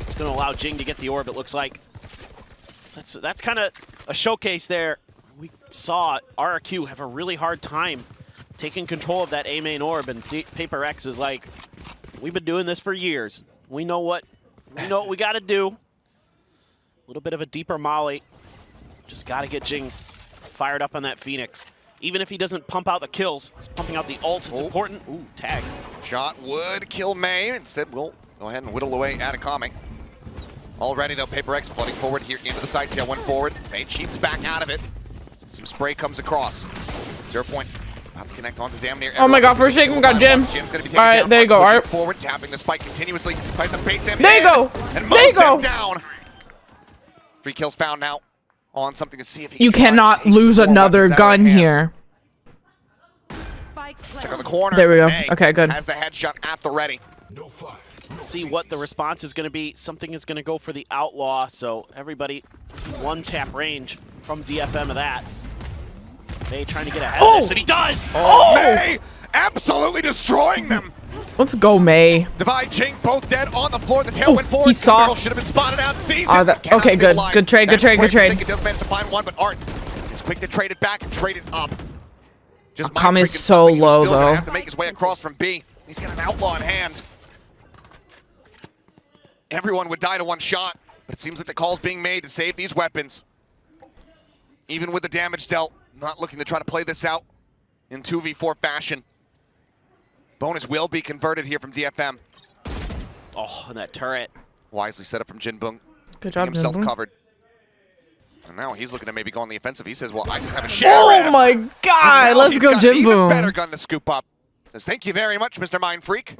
It's going to allow Jing to get the orb, it looks like. That's kind of a showcase there. We saw RRQ have a really hard time taking control of that A main orb, and PRX is like, we've been doing this for years. We know what we got to do. A little bit of a deeper molly. Just got to get Jing fired up on that Phoenix. Even if he doesn't pump out the kills, he's pumping out the ults. It's important. Ooh, tag. Shot would kill May. Instead, we'll go ahead and whittle away at Akame. Already, though, PRX flooding forward here into the side tail. Went forward. May cheats back out of it. Some spray comes across. 0 point. About to connect onto damn near. Oh my god, first shaking, we got Jim. Alright, there you go, Art. Forward, tapping the spike continuously. Tries to bait them There you in, go. and There you mows them go. down. 3 kills found now on something to see if he You can try and cannot take lose some more another weapons out of gun their hands. here. Spike Check on planted. the corner. There we go. May Okay, good. Has the headshot at the ready. See what the response is going to be. Something is going to go for the Outlaw, so everybody one tap range from DFM of that. May trying to get ahead of this, and he does! Oh, May absolutely destroying them. Let's go, May. Divide Jing both dead on the floor. The tail went forward. he saw- Girl should have been spotted out. Sees Oh, it. that- Cannot okay, good. stabilize. Good trade, good That's trade, good great. trade. Forsaken does manage to find one, but Art is quick to trade it back and trade it up. Just Akame mind is freaking so something. He's low, still gonna though. have to make his way across from B. He's got an outlaw in hand. Everyone would die to one shot, but it seems like the call's being made to save these weapons. Even with the damage dealt, not looking to try to play this out in 2v4 fashion. Bonus will be converted here from DFM. Oh, and that turret. Wisely set up from Jinbung. Good job, Himself Jim. covered. And now he's looking to maybe go on the offensive. He says, well, I just have a share. Oh my god, let's go, Jim Even better Boom. gun to scoop up. Says, thank you very much, Mr. Mind Freak.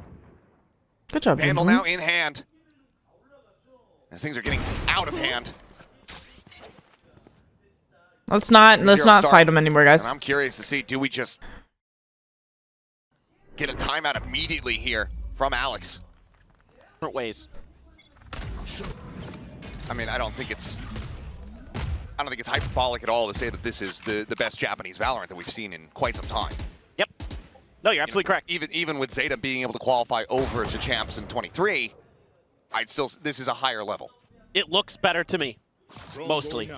Good job, Jim Vandal Boom. now in hand. As things are getting out of hand. Let's not start. fight him anymore, guys. And I'm curious to see, do we just get a timeout immediately here from Alex? Different ways. I mean, I don't think it's hyperbolic at all to say that this is the best Japanese Valorant that we've seen in quite some time. Yep. No, you're absolutely correct. Even with Zeta being able to qualify over to champs in 23, this is a higher level. It looks better to me, mostly.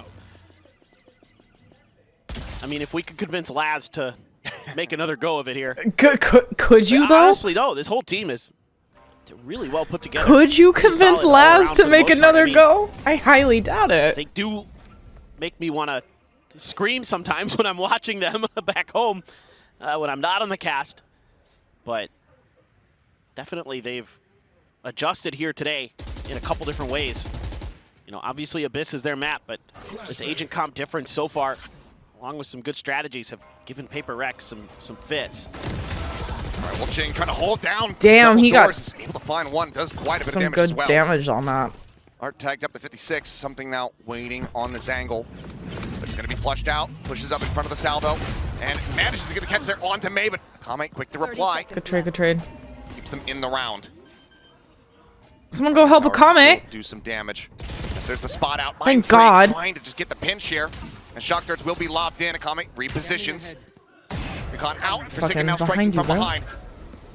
I mean, if we could convince Laz to make another go of it here. Could you, though? Honestly, though, this whole team is really well put together. Could you Pretty convince solid all Laz around to for the make most part. another I mean, go? I highly doubt it. They do make me want to scream sometimes when I'm watching them back home, when I'm not on the cast. But definitely they've adjusted here today in a couple different ways. You know, obviously Abyss is their map, but this agent comp difference so far, along with some good strategies, have given PRX some fits. All right, well, Jing trying to hold down. Damn, he got is able to find one. Does quite a bit of some damage good as well. damage on that. Art tagged up to 56. Something now waiting on this angle. But it's going to be flushed out. Pushes up in front of the salvo. And manages to get the catch there onto May, but Akame quick to reply. Good trade, good trade. Keeps them in the round. Someone go help Art can Akame. still do some damage. As there's the spot out. Thank Mind Freak God. Trying to just get the pinch here. And shock darts will be lobbed in. Akame repositions. Recon out. Forsaken now striking behind you, from bro. behind.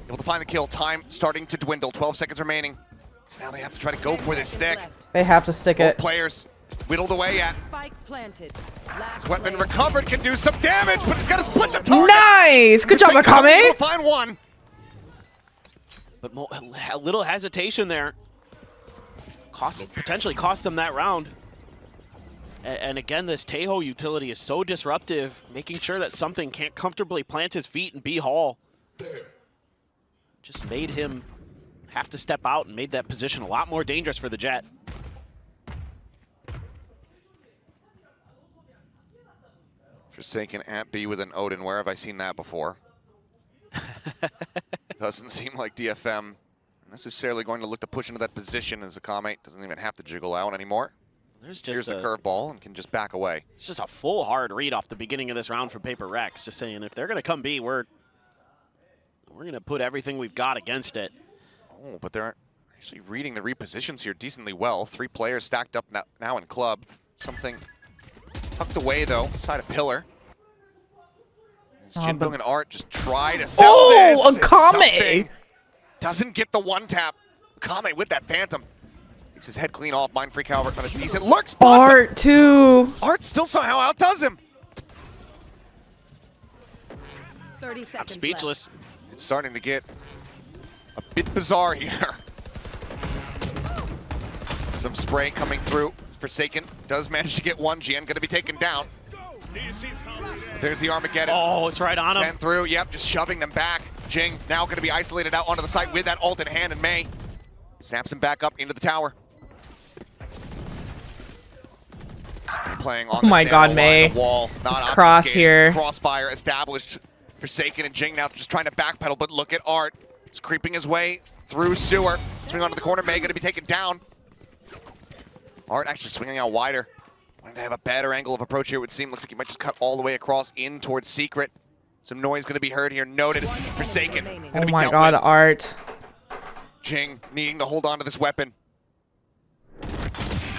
Able to find the kill. Time starting to dwindle. 12 seconds remaining. So now they have to try to go for this stick. They have to stick Both it. players whittled away at. Spike planted. Last Weapon player. recovered, can do some damage, but it's got to split the target. Nice! Good job, Akame. Find one. But a little hesitation there. Potentially cost them that round. And again, this Tejo utility is so disruptive, making sure that something can't comfortably plant his feet in B Hall. Just made him have to step out and made that position a lot more dangerous for the Jet. Forsaken at B with an Odin. Where have I seen that before? Doesn't seem like DFM necessarily going to look to push into that position as Akame doesn't even have to jiggle out anymore. There's Here's just the curveball and can just back away. It's just a full hard read off the beginning of this round for PRX. Just saying, if they're going to come B, we're going to put everything we've got against it. Oh, but they're actually reading the repositions here decently well. 3 players stacked up now in club. Something tucked away, though, beside a pillar. As Jinbong and Art just try to sell this. Oh, Akame! Doesn't get the one tap. Akame with that Phantom. Takes his head clean off. Mind Freak, however, on a decent look spot. Art, too. Art still somehow outdoes him. 30 seconds I'm speechless. It's starting to get a bit bizarre here. Some spray coming through. Forsaken does manage to get one. Jian going to be taken down. There's the Armageddon. Oh, it's right on him. Send through, yep, just shoving them back. Jing now going to be isolated out onto the site with that ult in hand, and Mei snaps him back up into the tower. Playing on Oh my God, Mei. the wall. This cross obfuscated. here. Crossfire established. Forsaken and Jing now just trying to backpedal, but look at Art. He's creeping his way through sewer. Swing onto the corner, Mei going to be taken down. Art actually swinging out wider. Wanting to have a better angle of approach here, it would seem. Looks like he might just cut all the way across in towards Secret. Some noise going to be heard here. Noted. Forsaken. Oh my God, Art. Jing needing to hold on to this weapon.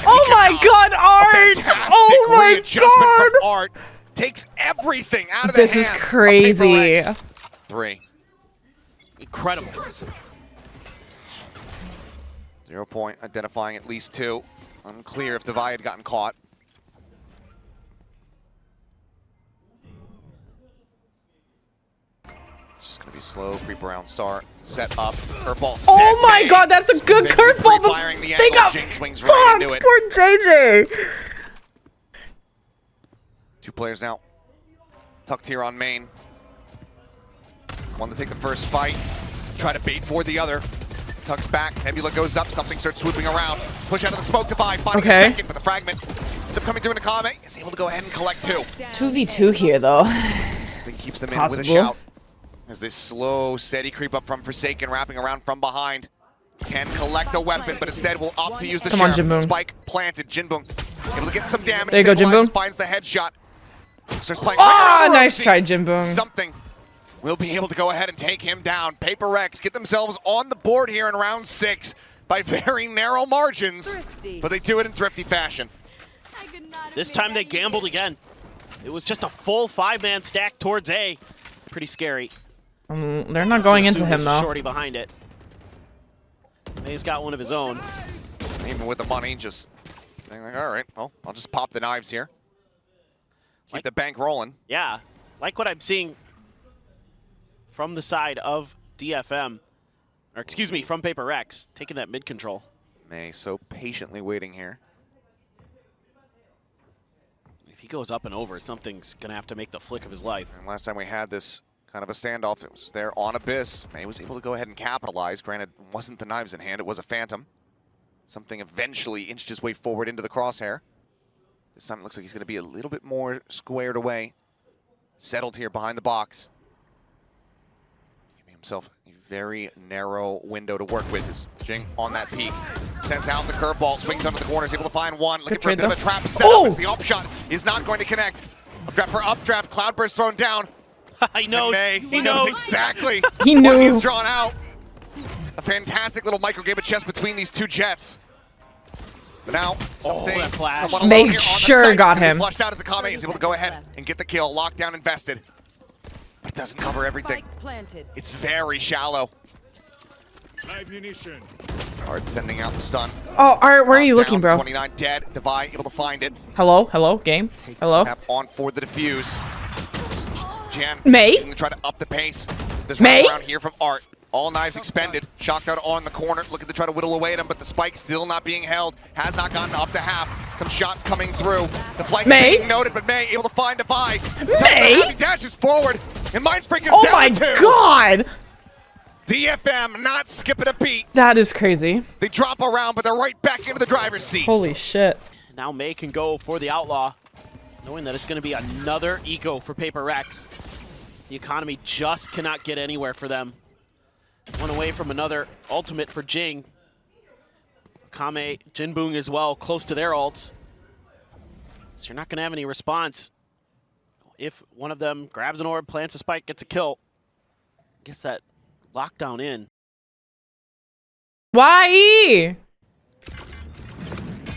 Oh my God, Art! Fantastic Oh my readjustment God! from Art. Takes everything out of the This is hands of crazy. PRX. 3. Incredible. 0 point, identifying at least 2. Unclear if Devi had gotten caught. It's just going to be slow, creep around, start, set up, curveball set. Oh my Mei. God, that's a good Basically curveball, but firing the they angle. got Jing swings right into it. Poor JJ. 2 players now. Tucked here on main. One to take the first fight. Try to bait for the other. Tucks back. Nebula goes up. Something starts swooping around. Push out of the smoke to find. Finding a second, but the fragment ends up coming through into Akame. Is able to go ahead and collect 2. 2v2 here, though. Something keeps them in with a shout. As this slow, steady creep up from Forsaken, wrapping around from behind. Can collect a weapon, but instead will opt to use the Come on, Sheriff. Jinbong. Spike planted. Jinbong able to get some damage. There you go, Stabilizes, Jinbong. Finds the headshot. Starts playing Ah, right around nice Rosie. try, Jinbong. Something will be able to go ahead and take him down. PRX get themselves on the board here in round 6 by very narrow margins, Thrifty. but they do it in thrifty fashion. This time they gambled again. It was just a full 5-man stack towards A. Pretty scary. They're not going into Assume him, there's a though. Shorty behind it. He's got one of his own. Even with the money, just saying like, all right, well, I'll just pop the knives here. Keep the bank rolling. Yeah, like what I'm seeing from the side of DFM, or excuse me, from PRX, taking that mid control. Mei so patiently waiting here. If he goes up and over, something's gonna have to make the flick of his life. And last time we had this kind of a standoff, it was there on Abyss. Mei was able to go ahead and capitalize. Granted, it wasn't the knives in hand, it was a Phantom. Something eventually inched his way forward into the crosshair. This time it looks like he's going to be a little bit more squared away. Settled here behind the box. Giving himself a very narrow window to work with. Is Jing on that peak. Sends out the curveball, swings under the corner, is able to find one. Looking for a bit of a trap setup as the up shot is not going to connect. Updraft for updraft, Cloudburst thrown down. He knows. He knows exactly He what knew. he's drawn out. A fantastic little micro game of chess between these 2 jets. But now, something, that flash. someone alone Made here on the sure site is got gonna be him. Flushed out as Akame is able to go ahead and get the kill. Lockdown invested. But it doesn't cover everything. Spike planted. It's very shallow. Hard sending out the stun. Oh, Art, where are you Knocked looking, down, bro? 29 dead. Devi able to find it. Hello? Hello? Game? Hello? Tap on for the defuse. Jan Mei? looking to try to up the pace. There's Mei? right around here from Art. All knives expended. Shocked out on the corner. Looking to try to whittle away at him, but the spike still not being held. Has not gotten up to half. Some shots coming through. The flank Mei? being noted, but Mei able to find a buy. Mei? He dashes forward, and Mind Freak is Oh down my to 2. God! DFM not skipping a beat. That is crazy. They drop around, but they're right back into the driver's seat. Holy shit. Now Mei can go for the Outlaw, knowing that it's going to be another eco for PRX. The economy just cannot get anywhere for them. One away from another ultimate for Jing. Kame, Jinbong as well, close to their ults. So you're not going to have any response. If one of them grabs an orb, plants a spike, gets a kill, gets that lockdown in. Why?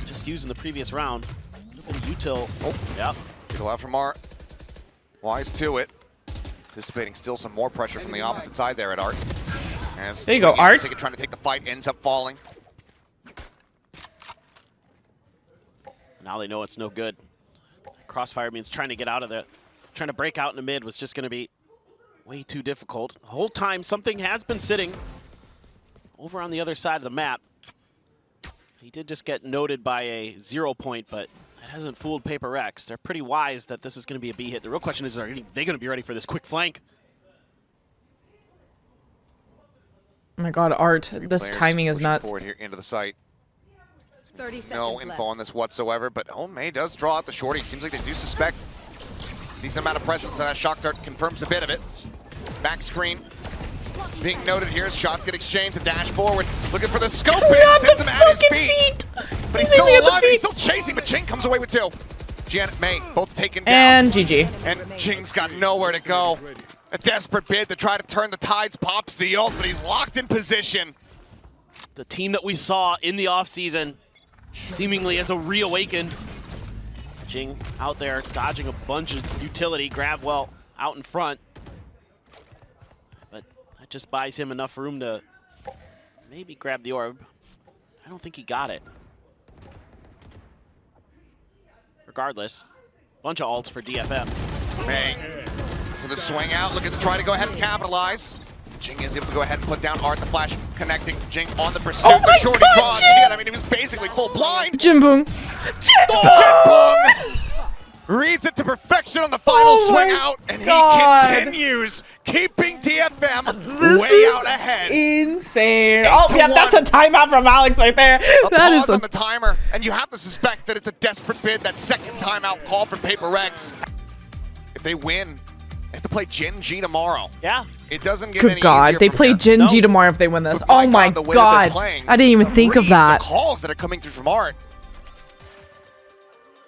Just using the previous round. A little bit of util. Oh, yeah. Go out from Art. Wise to it. Anticipating still some more pressure from the opposite side there at Art. As There you go, Art. Trying to take the fight, ends up falling. Now they know it's no good. Crossfire means trying to get out of there. Trying to break out in the mid was just going to be way too difficult. The whole time, something has been sitting over on the other side of the map. He did just get noted by a 0 point, but it hasn't fooled PRX. They're pretty wise that this is going to be a B hit. The real question is, are they going to be ready for this quick flank? Oh my god, Art. This Players timing is pushing nuts. Forward here into the site. 30 seconds No left. info on this whatsoever, but May does draw out the shorty. Seems like they do suspect decent amount of presence, and that shock dart confirms a bit of it. Back screen being noted here as shots get exchanged. A dash forward, looking for the scope, Oh, and the sends him at his fucking feet. But he's He's still aiming at the alive, and he's feet. still chasing, but Jing comes away with 2. Janet May both taken down. And GG. And Jing's got nowhere to go. A desperate bid to try to turn the tides, pops the ult, but he's locked in position. The team that we saw in the offseason seemingly as a reawakened. Jing out there dodging a bunch of utility. Gravwell out in front. But that just buys him enough room to maybe grab the orb. I don't think he got it. Regardless, bunch of ults for DFM. May for the swing out, looking to try to go ahead and capitalize. Jing is able to go ahead and put down Art, the flash connecting. Jing on the pursuit. Oh the my shorty God, draws. Jing! I mean, he was basically full blind. Jimboom. Jimboom reads it to perfection on the final Oh swing my out, and God. he continues keeping DFM This way is out ahead. insane. 8 Oh, to yeah, that's a 1. timeout from Alex right there. A That is pause on the timer, and you have to suspect that it's a desperate bid, that second timeout call for PRX. If they win, they have to play Gen G tomorrow. Yeah. It doesn't get Good any God, easier they from play here. Gen G No. tomorrow if they win this. But Oh my the way that they're God. playing, I didn't even think of reads, that. The calls that are coming through from Art,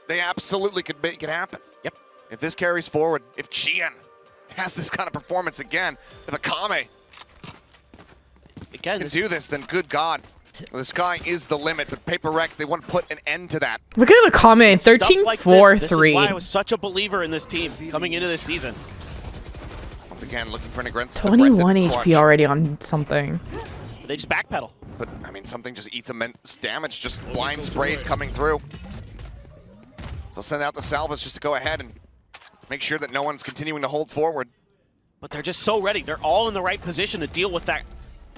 they absolutely could make it happen. Yep. If this carries forward, if Jian has this kind of performance again, if Akame Again, can do this, then good God. The sky is the limit. With PRX, they want to put an end to that. Look at the comment. stuff 13 like 4 this is why I 3. was such a believer in this team coming into this season. Once again, looking for an aggressive 21 clutch. HP already on something. They just backpedal. But, I mean, something just eats immense damage, just blind sprays coming through. So send out the salvas just to go ahead and make sure that no one's continuing to hold forward. But they're just so ready. They're all in the right position to deal with that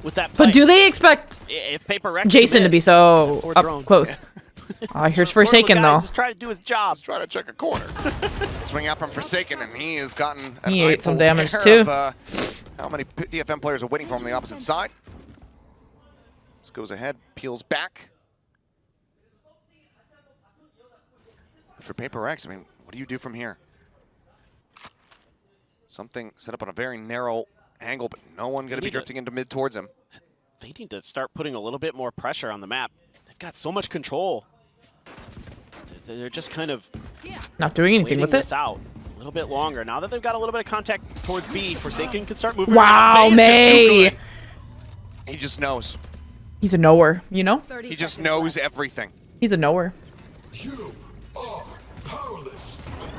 play. But do they expect If PRX Jason to be commits, so or up drone. close? Here's Poor little Forsaken, guy though. Just trying to do his job. Let's try to check a corner. Swing out from Forsaken, and he has gotten an He ate some eyeful damage, there too. of, how many DFM players are waiting for him on the opposite side. This goes ahead, peels back. For PRX, I mean, what do you do from here? Something set up on a very narrow angle, but no one going to be drifting into mid towards him. They need to start putting a little bit more pressure on the map. They've got so much control. They're just kind of Not doing anything waiting with this it. out a little bit longer. Now that they've got a little bit of contact towards B, Forsaken can start moving Wow, around. May's just too May. good. He just knows. He's a knower, you know? 30 He just seconds knows left. everything. He's a knower.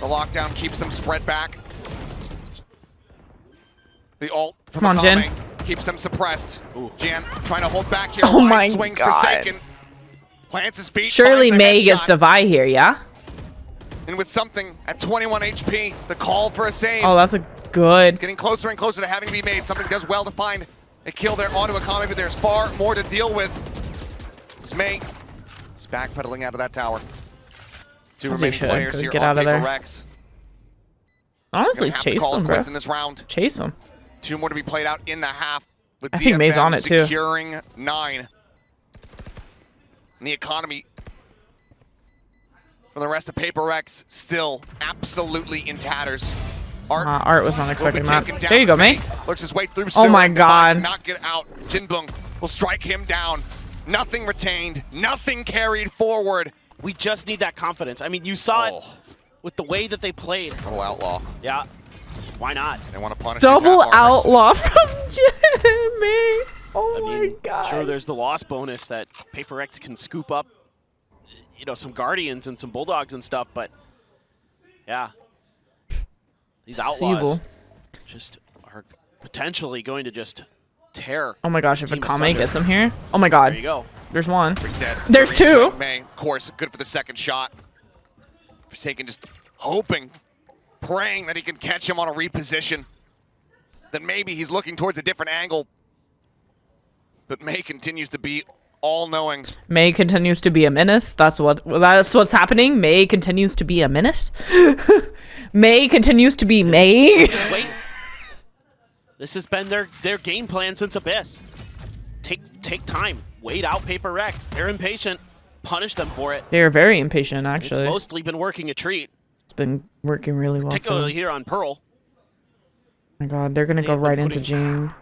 The lockdown keeps them spread back. The ult from Come on, Akame Jin. keeps them suppressed. Ooh. Jan trying to hold back here. Oh Wide my swings God. Forsaken. Plants his feet. Surely finds a May gets headshot. to vie here, yeah? And with something at 21 HP, the call for a save. Oh, that's a good. Getting closer and closer to having to be made. Something does well to find a kill there onto Akame, but there's far more to deal with. As May is backpedaling out of that tower. Two As he remaining should. players Go here get on out of there. PRX. Honestly, Gonna have to chase call it him, bro. quits in this round. Chase him. 2 more to be played out in the half. With I think May's DFM on it, too. securing 9. And the economy for the rest of PRX still absolutely in tatters. Art was not will be expecting that. taken down. There you go, May. Lurks his way through. Oh my Sewer, God. to not get out. Jinbung will strike him down. Nothing retained. Nothing carried forward. We just need that confidence. I mean, you saw it with the way that they played. Double outlaw. Yeah. Why not? They want to punish Double these half-armors. outlaw from Jimmy. Oh I my mean, god. sure, there's the loss bonus that PaperX can scoop up, you know, some Guardians and some Bulldogs and stuff, but yeah. These outlaws Evil. just are potentially going to just tear. Oh my gosh, if a Team Kame asunder. gets him here. Oh my god. There you go. There's one. Dead. There's two. May, of course, good for the second shot. Forsaken just hoping, praying that he can catch him on a reposition. That maybe he's looking towards a different angle. But May continues to be all-knowing. May continues to be a menace. That's what's happening. May continues to be a menace. May continues to be May. Just wait. This has been their game plan since Abyss. Take time. Wait out PaperX. They're impatient. Punish them for it. They're very impatient, actually. It's mostly been working a treat. It's been working really well. Particularly Oh here on Pearl. my god, they're gonna They go have been right into putting Jing.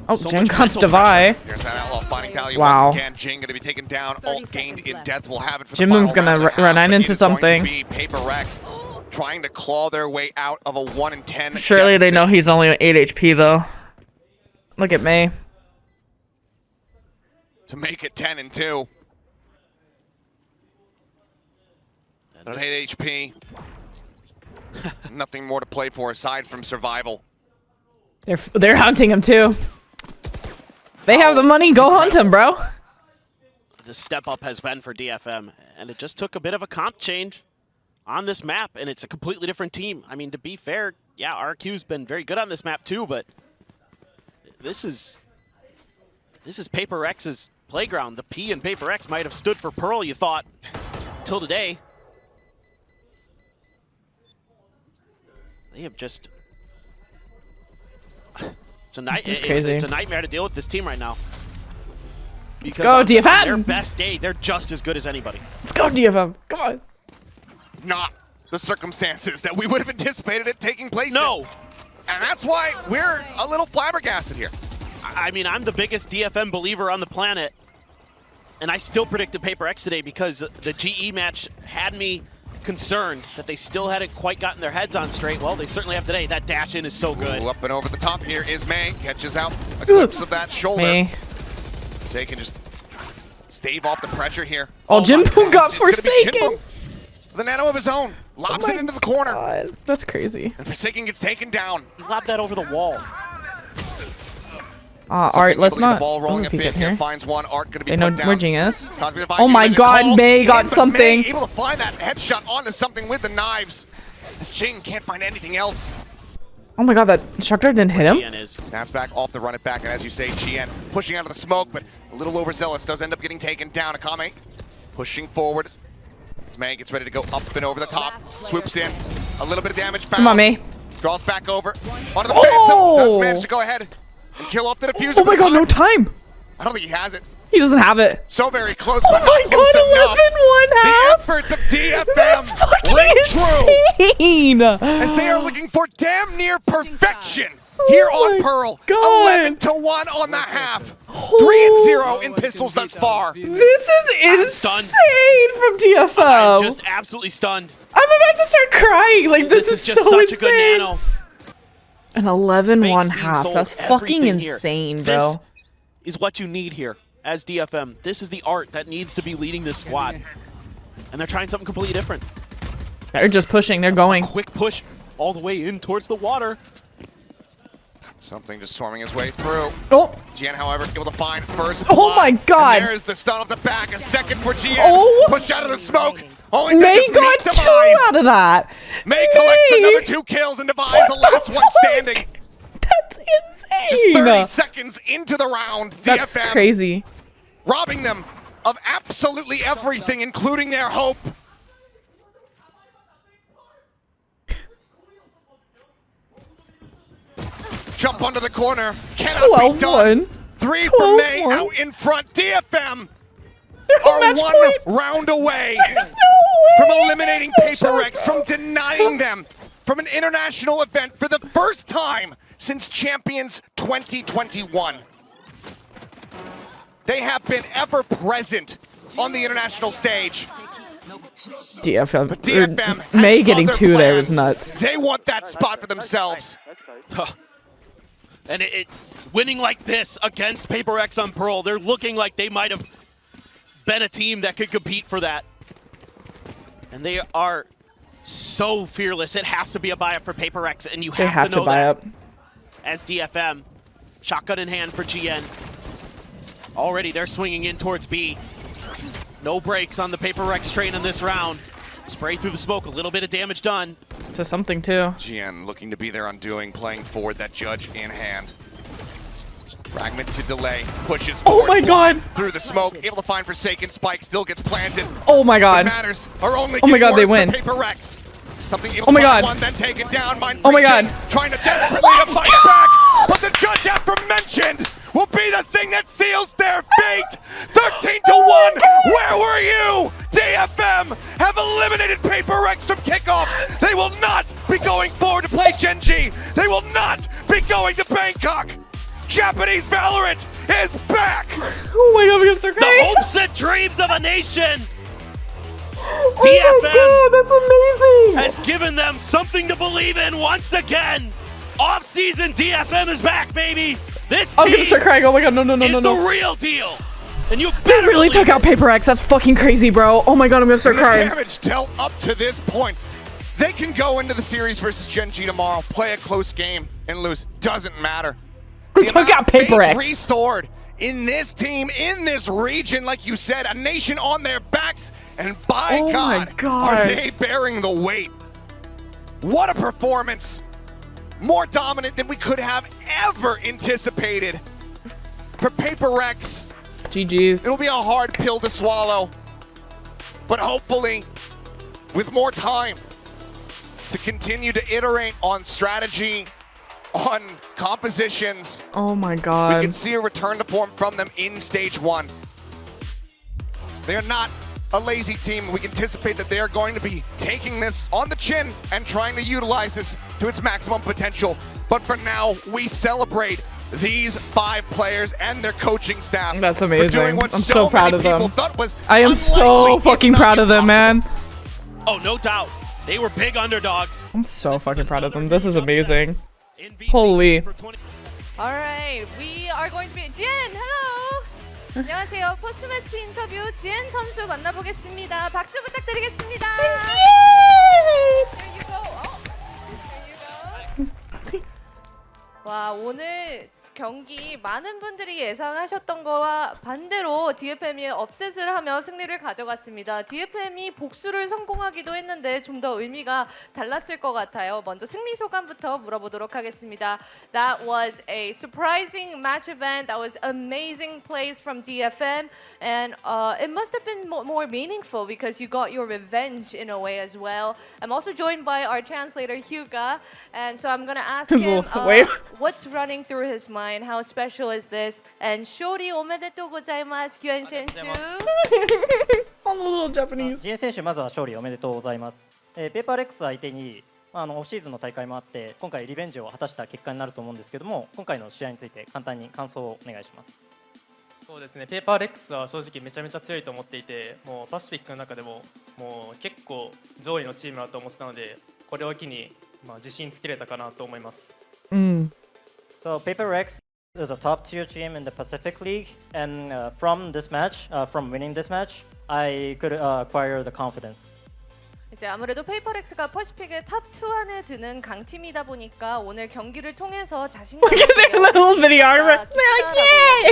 Oh, so Jing much comes mental to Vi. There's that outlaw finding value Wow. once again. Jing going to be taken down. 30 Alt gained seconds in left. death will have it for Jim the final Moon's gonna round and a run half, but into it is going something. to be PaperX trying to claw their way out of a 1 in 10. Surely they know he's only 8 HP though. Look at May. to make it 10 and 2. At 8 HP. Nothing more to play for aside from survival. They're hunting him too. They have the money. Go hunt him, bro. The step up has been for DFM, and it just took a bit of a comp change on this map, and it's a completely different team. I mean, to be fair, yeah, RQ's been very good on this map too, but this is PaperX's playground. The P in PaperX might have stood for Pearl, you thought, till today. They have just... This is crazy. It's a nightmare to deal with this team right now. Let's go, on DFM! their best day, they're just as good as anybody. Let's go, DFM. Come on. Not the circumstances that we would have anticipated it taking place No! in. And that's why we're a little flabbergasted here. I mean, I'm the biggest DFM believer on the planet, and I still predicted PaperX today because the GE match had me concerned that they still hadn't quite gotten their heads on straight. Well, they certainly have today. That dash in is so good. Ooh, up and over the top here is May. Catches out a glimpse of that shoulder. May. So he can just stave off the pressure here. Oh, Jim Boom got It's gonna be Forsaken. Jim Boom with a nano of his own. Lobs it into the corner. God, that's crazy. And Forsaken gets taken down. He lobbed that over the wall. Alright, let's The not ball rolling a peek bit in here. Finds one. Art going to be They know put down. where Jing is. Cosby the Oh my Viking god, called May got in, but something. May able to find that headshot onto something with the knives. As Jing can't find anything else. Oh my god, that instructor didn't hit him? GN is. Snaps back off the run it back, and as you say, GN pushing out of the smoke, but a little overzealous, does end up getting taken down. Akame pushing forward. As May gets ready to go up and over the top, swoops in, a little bit of damage found. Come on, May. Draws back over, onto the Oh! Phantom, does manage to go ahead and kill off the diffuser. Oh my with god, no time. time. I don't think he has it. He doesn't have it. So very close, Oh but my not close enough. god, 11 1/2. The efforts of DFM That's fucking ring true insane. as they are looking for damn near perfection here Oh on my Pearl. God. 11-1 on the half. 3-0 in pistols thus far. This is insane stunned. from DFM. I'm just absolutely stunned. I'm about to start crying. Like, this is just so such insane. a good nano. An 11 Fakes 1 being half. sold, That's fucking everything here. insane, This bro. is what you need here as DFM. This is the art that needs to be leading this squad. And they're trying something completely different. They're just pushing. They're going. Quick push all the way in towards the water. Something just storming his way through. Oh, Gian, however, able to find first. Oh blood. my God. And there is the stun off the back. A second for Gian. Oh. Push out of the smoke. Only May takes got meat 2 demise. out of that. May collects May. another 2 kills and Devi's the What last the one fuck? standing. That's insane. Just 30 seconds into the round. That's DFM crazy. robbing them of absolutely everything, including their hope. Jump onto the corner. Cannot be done. 12-1. 3 for May 12-1. out in front. DFM They're are match 1 point. round away There's no way. from eliminating There's no PaperX, shot. from denying them from an international event for the first time since Champions 2021. They have been ever present on the international stage. DFM. But DFM has May getting other 2 there is plans. nuts. They want that spot for themselves. And winning like this against PRX on Pearl, they're looking like they might have been a team that could compete for that. And they are so fearless. It has to be a buy-up for PRX, and you They have to know buy that. up. As DFM, shotgun in hand for GN. Already they're swinging in towards B. No breaks on the PRX train in this round. Spray through the smoke, a little bit of damage done. To something too. GN looking to be their undoing, playing forward, that judge in hand. Fragment to delay, pushes Oh forward, my god! through the smoke, able to find Forsaken. Spike still gets planted. Oh my The god! matters are only Oh my god, they getting win. worse for PRX. Something able Oh my to find god. one, then taken down. Mind Oh my Jin god. trying to desperately to fight back, but the judge aforementioned will be the thing that seals their fate. 13-1. Where were you? DFM have eliminated PRX from kickoff. They will not be going forward to play Genji. They will not be going to Bangkok. Japanese Valorant is back. Oh my god, we're gonna The crying. hopes and dreams of a nation Oh my god, that's amazing! has given them something to believe in once again. Off-season DFM is back, baby. This I'm team gonna start crying. Oh my god, no, no, no, is no, the no. real deal. And you They better really believe took out PRX. That's fucking crazy, bro. Oh my god, I'm gonna start The crying. damage dealt up to this point. They can go into the series versus Genji tomorrow, play a close game, and lose. Doesn't matter. They The took amount out of faith PRX. restored in this team, in this region, like you said, a nation on their backs, and by Oh my God, God. are they bearing the weight. What a performance. More dominant than we could have ever anticipated. For PRX, GG's. it'll be a hard pill to swallow, but hopefully, with more time to continue to iterate on strategy, on compositions, Oh my we god. can see a return to form from them in stage 1. They are not a lazy team. We anticipate that they are going to be taking this on the chin and trying to utilize this to its maximum potential. But for now, we celebrate these 5 players and their coaching staff. That's For amazing. doing what I'm so proud many of them. people thought was I am so unlikely, if fucking not proud of them, impossible. man. Oh, no doubt. They were big underdogs. I'm so fucking proud of them. This is amazing. In VCT Holy. for 20 Alright, we are going to be Jian, hello. 안녕하세요. 포스트 매치 인터뷰 지엔 선수 만나보겠습니다. 박수 부탁드리겠습니다. There you go. Oh, there you go. 와, 오늘 경기 많은 분들이 예상하셨던 거와 반대로 DFM이 업셋을 하며 승리를 가져갔습니다. DFM이 복수를 성공하기도 했는데 좀 더 의미가 달랐을 것 같아요. 먼저 승리 소감부터 물어보도록 하겠습니다. That was a surprising match event. That was amazing plays from DFM, and it must have been more meaningful because you got your revenge in a way as well. I'm also joined by our translator Hyuga, and so I'm gonna ask His him little wave. what's running through his mind. How special is this? And Shori omedetou gozaimasu, Kyuan Shenshu. I'm a little Japanese. ジエン選手、まずは勝利おめでとうございます。PRX相手に、オフシーズンの大会もあって、今回リベンジを果たした結果になると思うんですけども、今回の試合について簡単に感想をお願いします。そうですね、PRXは正直めちゃめちゃ強いと思っていて、もうパシフィックの中でももう結構上位のチームだと思ってたので、これを機に自信つけれたかなと思います。So PRX is a top tier team in the Pacific League, and from this match, from winning this match, I could acquire the confidence. 이제 아무래도 페이퍼렉스가 퍼시픽의 탑 2 안에 드는 강팀이다 보니까 오늘 경기를 통해서 자신감을 little videographer.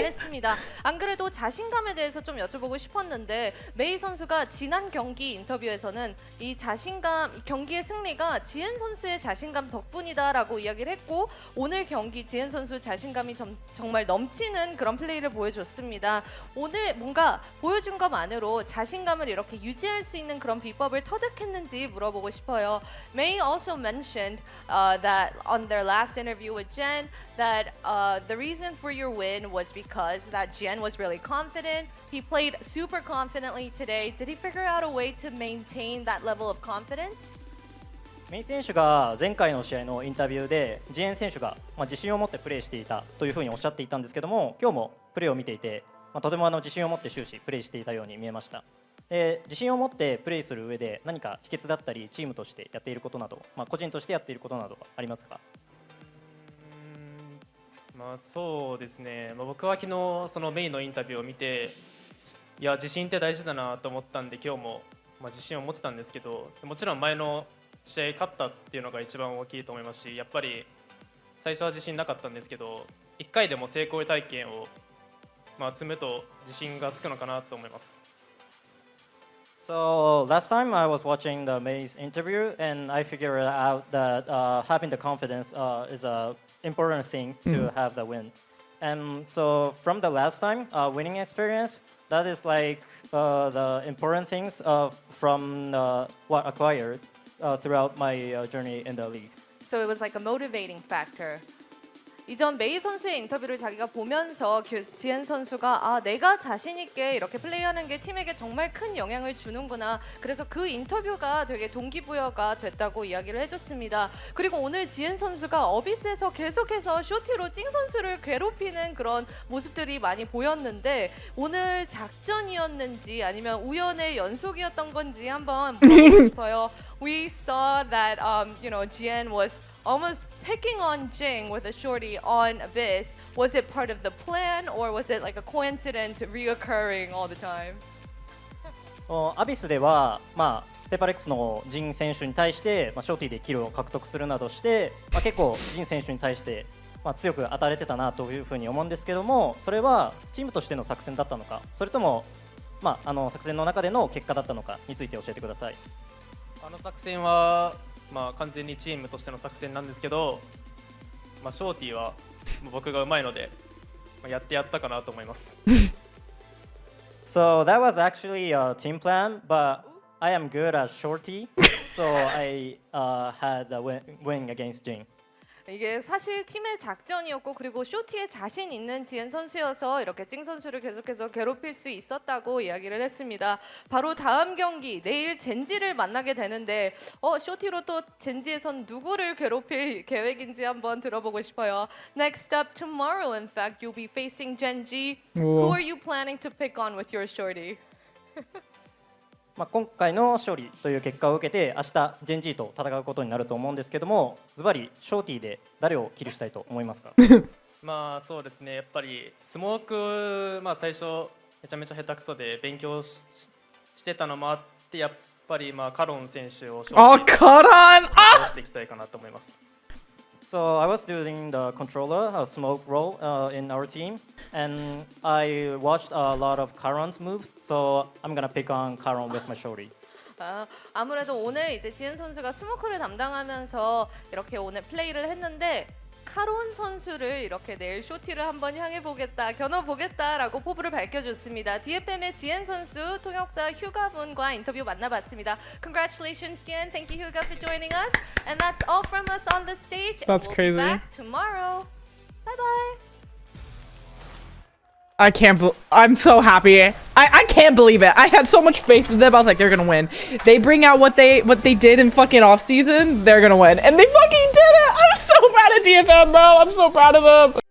했습니다. 안 그래도 자신감에 대해서 좀 여쭤보고 싶었는데 메이 선수가 지난 경기 인터뷰에서는 이 자신감, 이 경기의 승리가 지엔 선수의 자신감 덕분이다라고 이야기를 했고 오늘 경기 지엔 선수 자신감이 정말 넘치는 그런 플레이를 보여줬습니다. 오늘 뭔가 보여준 것만으로 자신감을 이렇게 유지할 수 있는 그런 비법을 터득했는지 물어보고 싶어요. May also mentioned that on their last interview with Jen that the reason for your win was because that Jen was really confident. He played super confidently today. Did he figure out a way to maintain that level of confidence? メイ選手が前回の試合のインタビューでジエン選手が自信を持ってプレーしていたというふうにおっしゃっていたんですけども、今日もプレーを見ていてとても自信を持って終始プレーしていたように見えました。自信を持ってプレイする上で何か秘訣だったりチームとしてやっていることなど、個人としてやっていることなどはありますか？そうですね、僕は昨日そのメインのインタビューを見て、いや自信って大事だなと思ったんで今日も自信を持ってたんですけど、もちろん前の試合勝ったっていうのが一番大きいと思いますし、やっぱり最初は自信なかったんですけど、1回でも成功体験を積むと自信がつくのかなと思います。So last time I was watching the May's interview and I figured out that having the confidence is a important thing to have the win. And so from the last time winning experience, that is like the important things from what acquired throughout my journey in the league. So it was like a motivating factor. 이전 메이 선수의 인터뷰를 자기가 보면서 지엔 선수가 내가 자신 있게 이렇게 플레이하는 게 팀에게 정말 큰 영향을 주는구나. 그래서 그 인터뷰가 되게 동기부여가 됐다고 이야기를 해줬습니다. 그리고 오늘 지엔 선수가 어비스에서 계속해서 쇼티로 찡 선수를 괴롭히는 그런 모습들이 많이 보였는데 오늘 작전이었는지 아니면 우연의 연속이었던 건지 한번 물어보고 싶어요. We saw that Jian was almost picking on Jing with a shorty on Abyss. Was it part of the plan or was it like a coincidence reoccurring all the time? アビスでは、ペーパーレックスのジン選手に対して、ショーティーでキルを獲得するなどして、結構ジン選手に対して、強く当たれてたなというふうに思うんですけども、それはチームとしての作戦だったのか、それとも、作戦の中での結果だったのかについて教えてください。作戦は完全にチームとしての作戦なんですけど、ショーティーは僕がうまいのでやってやったかなと思います。So that was actually a team plan, but I am good at shorty, so I had a win against Jing. 이게 사실 팀의 작전이었고 그리고 쇼티에 자신 있는 지엔 선수여서 이렇게 찡 선수를 계속해서 괴롭힐 수 있었다고 이야기를 했습니다. 바로 다음 경기 내일 젠지를 만나게 되는데 쇼티로 또 젠지에선 누구를 괴롭힐 계획인지 한번 들어보고 싶어요. Next up tomorrow, in fact, you'll be facing Genji. Who are you planning to pick on with your shorty? 今回の勝利という結果を受けて明日ジェンジーと戦うことになると思うんですけども、ズバリショーティーで誰をキルしたいと思いますか？そうですね、やっぱりスモーク、最初めちゃめちゃ下手くそで勉強してたのもあって、やっぱりカロン選手をショーティーでしていきたいかなと思います。So I was doing the controller smoke role in our team, and I watched a lot of Karon's moves. So I'm gonna pick on Karon with my shorty. 아무래도 오늘 이제 지엔 선수가 스모크를 담당하면서 이렇게 오늘 플레이를 했는데 카론 선수를 이렇게 내일 쇼티를 한번 향해 보겠다, 겨눠 보겠다라고 포부를 밝혀줬습니다. DFM의 지엔 선수 통역자 휴가분과 인터뷰 만나봤습니다. Congratulations, Jian. Thank you, Hyuga, for joining us. And that's all from us on the stage. That's we'll crazy. Be back tomorrow. Bye bye. I can't. I'm so happy. I can't believe it. I had so much faith in them. I was like, they're gonna win. They bring out what they did in fucking off season. They're gonna win, and they fucking did it. I'm so proud of DFM, bro. I'm so proud of them.